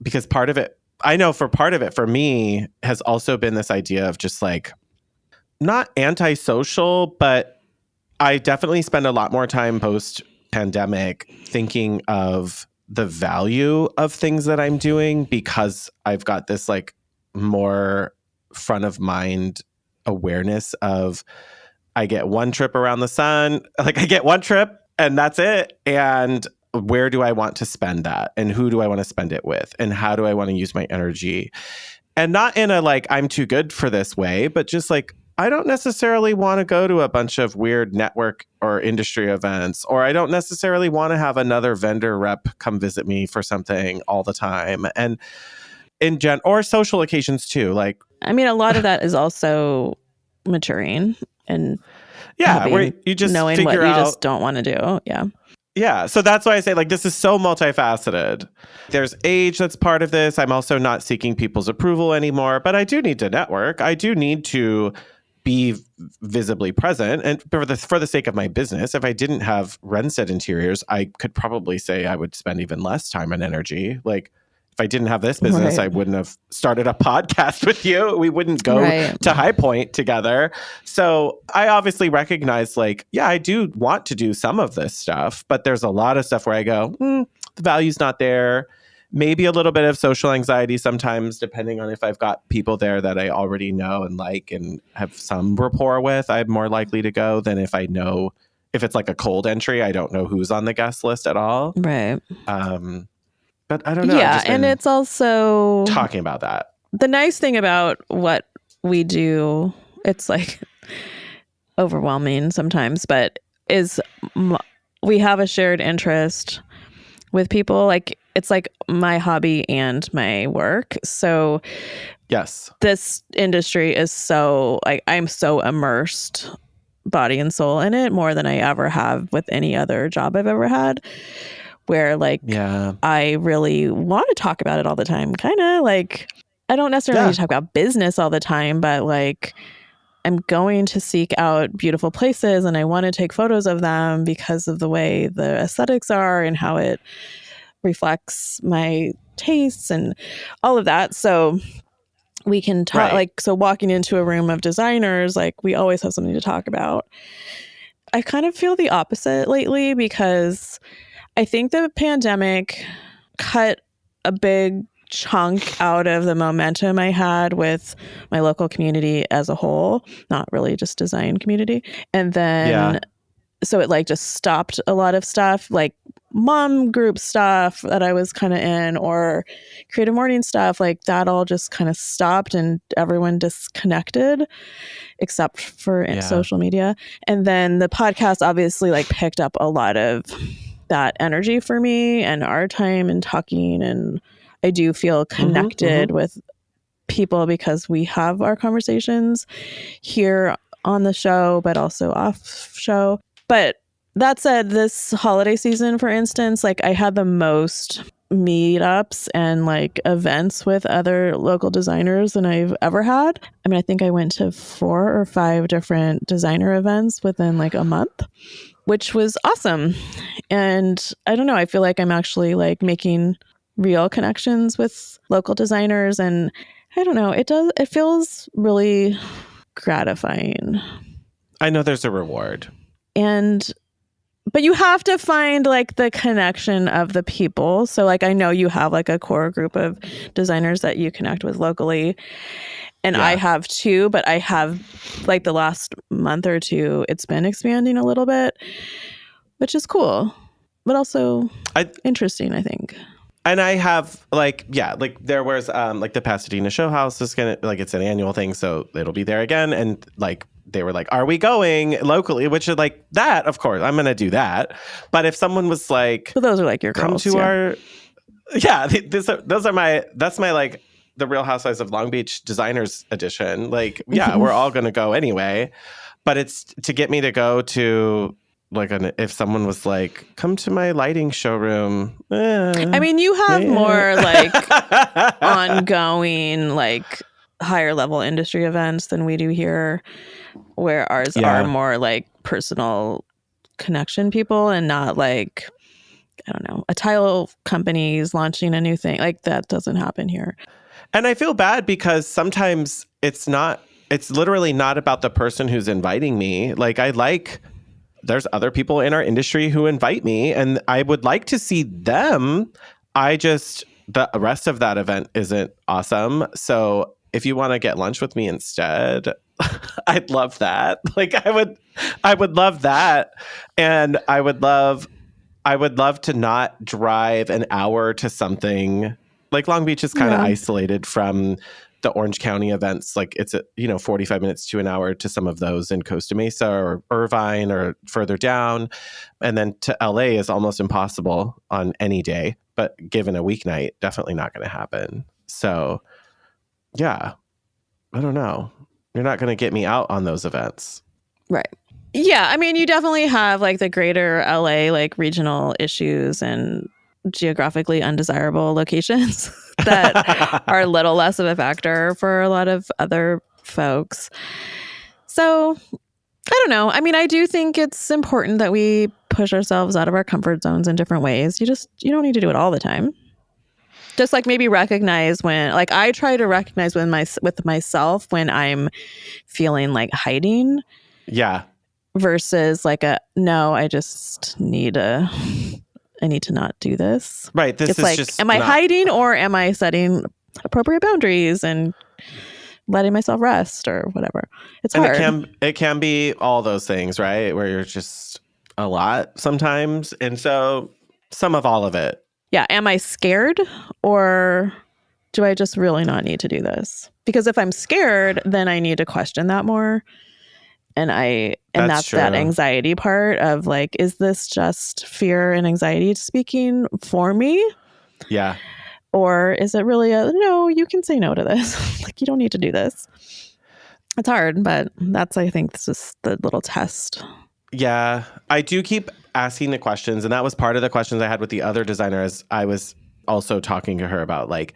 because part of it, I know for part of it for me has also been this idea of just like, not antisocial, but I definitely spend a lot more time post pandemic thinking of the value of things that I'm doing, because I've got this like more front of mind awareness of, I get one trip around the sun, like I get one trip and that's it. And where do I want to spend that? And who do I want to spend it with? And how do I want to use my energy? And not in a like, I'm too good for this way, but just like, I don't necessarily want to go to a bunch of weird network or industry events, or I don't necessarily want to have another vendor rep come visit me for something all the time. And or social occasions too. Like, I mean, a lot of that is also maturing and where you just knowing figure what you out, just don't want to do. Yeah. Yeah. So that's why I say like, this is so multifaceted. There's age that's part of this. I'm also not seeking people's approval anymore, but I do need to network. I do need to be visibly present. And for the sake of my business, if I didn't have Renstead Interiors, I could probably say I would spend even less time and energy. Like, if I didn't have this business, Right. I wouldn't have started a podcast with you. We wouldn't go to High Point together. So I obviously recognize like, yeah, I do want to do some of this stuff, but there's a lot of stuff where I go, the value's not there. Maybe a little bit of social anxiety sometimes, depending on if I've got people there that I already know and like and have some rapport with, I'm more likely to go than if it's like a cold entry, I don't know who's on the guest list at all. Right. But I don't know. Yeah. And it's also talking about that. The nice thing about what we do, it's like overwhelming sometimes, but we have a shared interest with people. Like, it's like my hobby and my work. So yes, this industry is so like, I'm so immersed body and soul in it more than I ever have with any other job I've ever had, where like, I really want to talk about it all the time. Kind of like, I don't necessarily need to talk about business all the time, but like, I'm going to seek out beautiful places and I want to take photos of them because of the way the aesthetics are and how it reflects my tastes and all of that. So we can talk like, so walking into a room of designers, like we always have something to talk about. I kind of feel the opposite lately because I think the pandemic cut a big chunk out of the momentum I had with my local community as a whole, not really just design community. And then so it like just stopped a lot of stuff, like mom group stuff that I was kind of in, or creative morning stuff, like that all just kind of stopped and everyone disconnected except for social media. And then the podcast obviously like picked up a lot of that energy for me and our time and talking. And I do feel connected with people because we have our conversations here on the show, but also off show. But that said, this holiday season, for instance, like I had the most meetups and like events with other local designers than I've ever had. I mean, I think I went to 4 or 5 different designer events within like a month, which was awesome. And I don't know, I feel like I'm actually like making real connections with local designers, and I don't know, it feels really gratifying. I know there's a reward. But you have to find like the connection of the people. So like I know you have like a core group of designers that you connect with locally. And I have too, but I have like the last month or two, it's been expanding a little bit, which is cool, but also interesting, I think. And I have like there was like the Pasadena Show House is gonna like it's an annual thing, so it'll be there again. And like they were like, "Are we going locally?" Which is like that, of course, I'm gonna do that. But if someone was like, so those are like your girls, come to our that's my like the Real Housewives of Long Beach Designers Edition. Like, yeah, we're all gonna go anyway. But it's to get me to go to like if someone was like, come to my lighting showroom. I mean, you have more like ongoing, like higher level industry events than we do here, where ours are more like personal connection people and not like, I don't know, a tile company's launching a new thing. Like that doesn't happen here. And I feel bad because sometimes it's literally not about the person who's inviting me. Like there's other people in our industry who invite me and I would like to see them. The rest of that event isn't awesome. So if you want to get lunch with me instead, I'd love that. Like I would love that. And I would love to not drive an hour to something. Like Long Beach is kind of isolated from the Orange County events. Like it's 45 minutes to an hour to some of those in Costa Mesa or Irvine or further down. And then to LA is almost impossible on any day, but given a weeknight, definitely not going to happen. So yeah, I don't know. You're not going to get me out on those events. Right. Yeah. I mean, you definitely have like the greater LA, like regional issues and geographically undesirable locations that are a little less of a factor for a lot of other folks. So I don't know. I mean, I do think it's important that we push ourselves out of our comfort zones in different ways. You don't need to do it all the time. Just like maybe recognize when, like I try to recognize with myself when I'm feeling like hiding. Yeah. Versus like I need to not do this. Right. This it's is like, just am I hiding or am I setting appropriate boundaries and letting myself rest or whatever? It's hard. It can be all those things, right? Where you're just a lot sometimes. And so some of all of it. Yeah. Am I scared or do I just really not need to do this? Because if I'm scared, then I need to question that more. And that's that anxiety part of like, is this just fear and anxiety speaking for me? Yeah. Or is it really no, you can say no to this. Like, you don't need to do this. It's hard, but I think this is the little test. Yeah. I do keep asking the questions. And that was part of the questions I had with the other designer as I was also talking to her about like,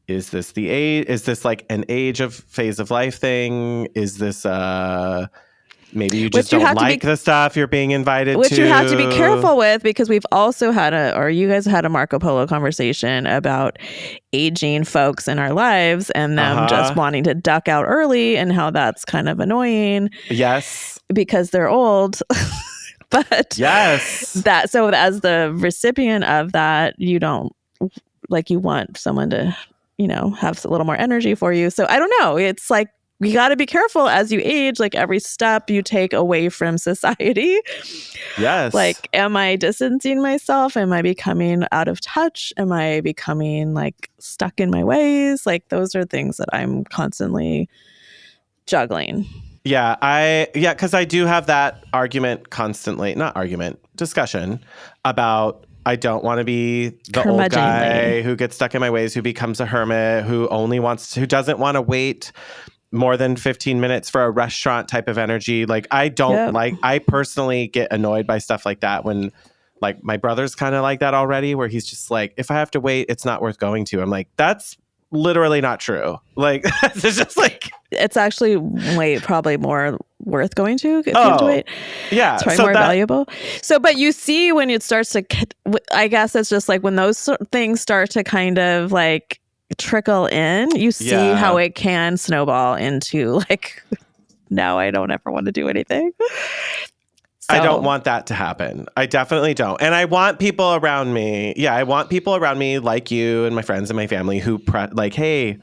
is this the age? Is this like an age of phase of life thing? Is this maybe you just don't like the stuff you're being invited to. Which you have to be careful with because we've also you guys had a Marco Polo conversation about aging folks in our lives and them just wanting to duck out early and how that's kind of annoying. Yes. Because they're old. But yes. So as the recipient of that, you don't like, you want someone to, have a little more energy for you. So I don't know. It's like, you got to be careful as you age, like every step you take away from society. Yes. Like, am I distancing myself? Am I becoming out of touch? Am I becoming like stuck in my ways? Like, those are things that I'm constantly juggling. Yeah, because I do have that discussion about I don't want to be the old guy who gets stuck in my ways, who becomes a hermit, who doesn't want to wait more than 15 minutes for a restaurant type of energy. Like I don't I personally get annoyed by stuff like that when like my brother's kind of like that already, where he's just like, if I have to wait, it's not worth going to. I'm like, that's literally not true. Like it's just like, it's actually probably more worth going to if you have to wait. Yeah. It's probably more valuable. So, but you see when it starts to, I guess it's just like when those things start to kind of like trickle in, you see how it can snowball into like, now I don't ever want to do anything. So. I don't want that to happen. I definitely don't. And I want people around me. Yeah, I want people around me like you and my friends and my family who like, hey,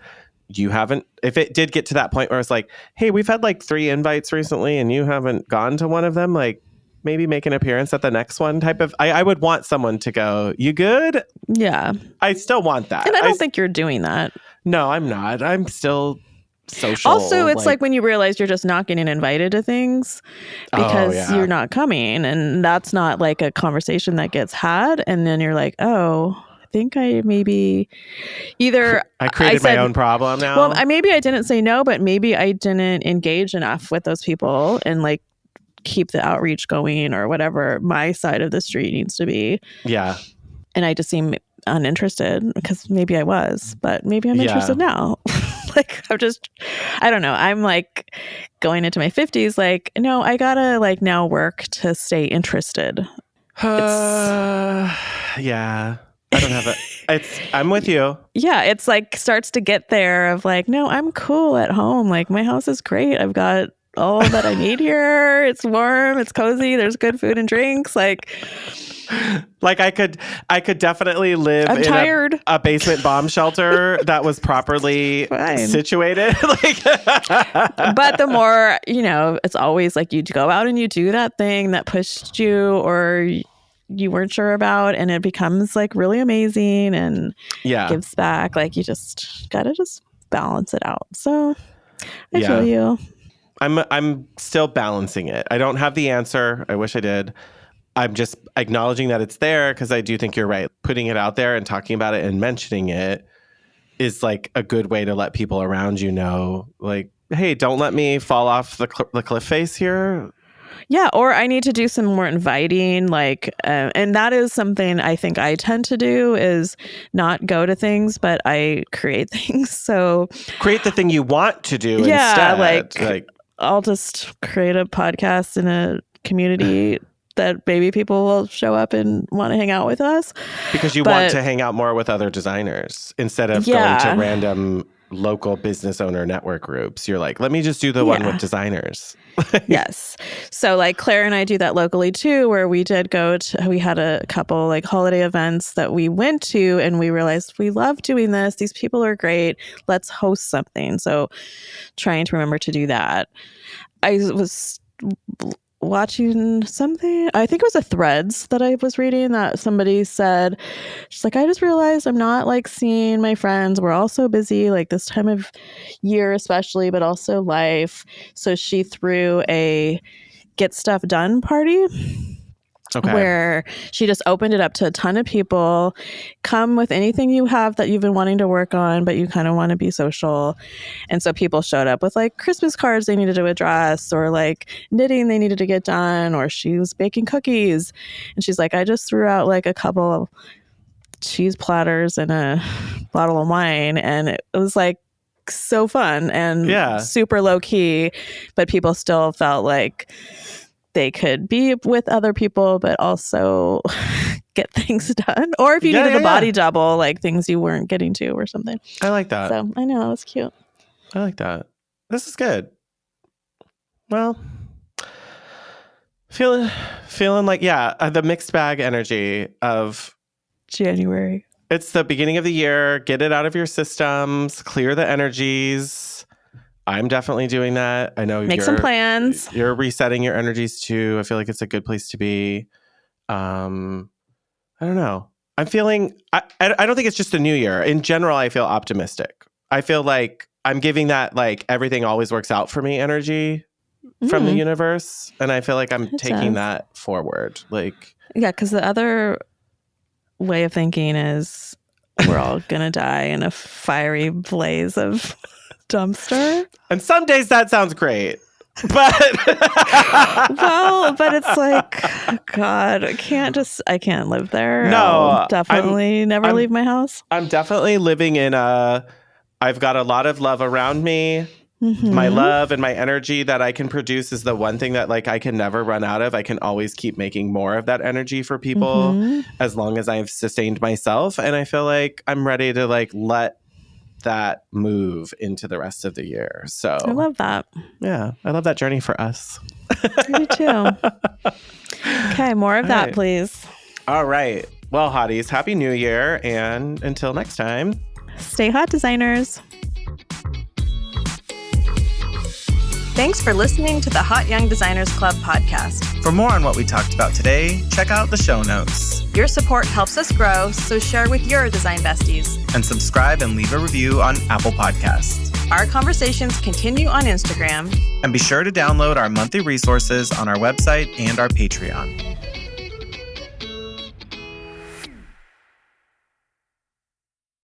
you haven't, if it did get to that point where it's like, hey, we've had like 3 invites recently and you haven't gone to one of them, like maybe make an appearance at the next one type of, I would want someone to go, you good? Yeah. I still want that. And I don't think you're doing that. No, I'm not. I'm still social. Also, it's like when you realize you're just not getting invited to things because you're not coming, and that's not like a conversation that gets had. And then you're like, oh, I think I maybe either I created my own problem now. Well, maybe I didn't say no, but maybe I didn't engage enough with those people and like keep the outreach going or whatever my side of the street needs to be. Yeah. And I just seem uninterested because maybe I was, but maybe I'm interested now. Like I don't know. I'm like going into my 50s. Like, no, I gotta like now work to stay interested. Yeah. I don't have I'm with you. Yeah. It's like starts to get there of like, no, I'm cool at home. Like my house is great. I've got all that I need here. It's warm. It's cozy. There's good food and drinks. Like I could definitely live in a basement bomb shelter that was properly situated. But the more, it's always like you go out and you do that thing that pushed you or you weren't sure about, and it becomes like really amazing and gives back. Like you just gotta just balance it out. So I feel you. I'm still balancing it. I don't have the answer. I wish I did. I'm just acknowledging that it's there because I do think you're right. Putting it out there and talking about it and mentioning it is like a good way to let people around you know, like, hey, don't let me fall off the cliff face here. Yeah, or I need to do some more inviting, like, and that is something I think I tend to do is not go to things, but I create things. So create the thing you want to do instead. Like I'll just create a podcast in a community that maybe people will show up and want to hang out with us. Because you want to hang out more with other designers instead of going to random local business owner network groups. You're like, let me just do the one with designers. Yes. So like Claire and I do that locally too, where we did we had a couple like holiday events that we went to and we realized we love doing this. These people are great. Let's host something. So trying to remember to do that. I was watching something, I think it was a Threads that I was reading that somebody said, she's like, I just realized I'm not like seeing my friends. We're all so busy like this time of year especially, but also life. So she threw a get stuff done party. Okay. Where she just opened it up to a ton of people. Come with anything you have that you've been wanting to work on, but you kind of want to be social. And so people showed up with like Christmas cards they needed to address, or like knitting they needed to get done, or she was baking cookies. And she's like, I just threw out like a couple of cheese platters and a bottle of wine. And it was like so fun and super low key, but people still felt like they could be with other people, but also get things done. Or if you needed a body double, like things you weren't getting to or something. I like that. So I know, it was cute. I like that. This is good. Well, feeling like, the mixed bag energy of January. It's the beginning of the year. Get it out of your systems. Clear the energies. I'm definitely doing that. I know Make some plans. You're resetting your energies too. I feel like it's a good place to be. I don't know. I'm feeling, I don't think it's just the new year. In general, I feel optimistic. I feel like I'm giving that like everything always works out for me energy from the universe. And I feel like I'm taking that forward. Like, yeah, because the other way of thinking is we're all gonna die in a fiery blaze of dumpster. And some days that sounds great. But but it's like, God, I can't live there. No, I'll definitely never leave my house. I'm definitely living in I've got a lot of love around me. Mm-hmm. My love and my energy that I can produce is the one thing that like I can never run out of. I can always keep making more of that energy for people as long as I've sustained myself. And I feel like I'm ready to like let that move into the rest of the year. So I love that. Yeah, I love that journey for us. Me too. Okay, more of that, please. All right. Well, hotties, Happy New Year. And until next time, stay hot, designers. Thanks for listening to the Hot Young Designers Club podcast. For more on what we talked about today, check out the show notes. Your support helps us grow, so share with your design besties. And subscribe and leave a review on Apple Podcasts. Our conversations continue on Instagram. And be sure to download our monthly resources on our website and our Patreon.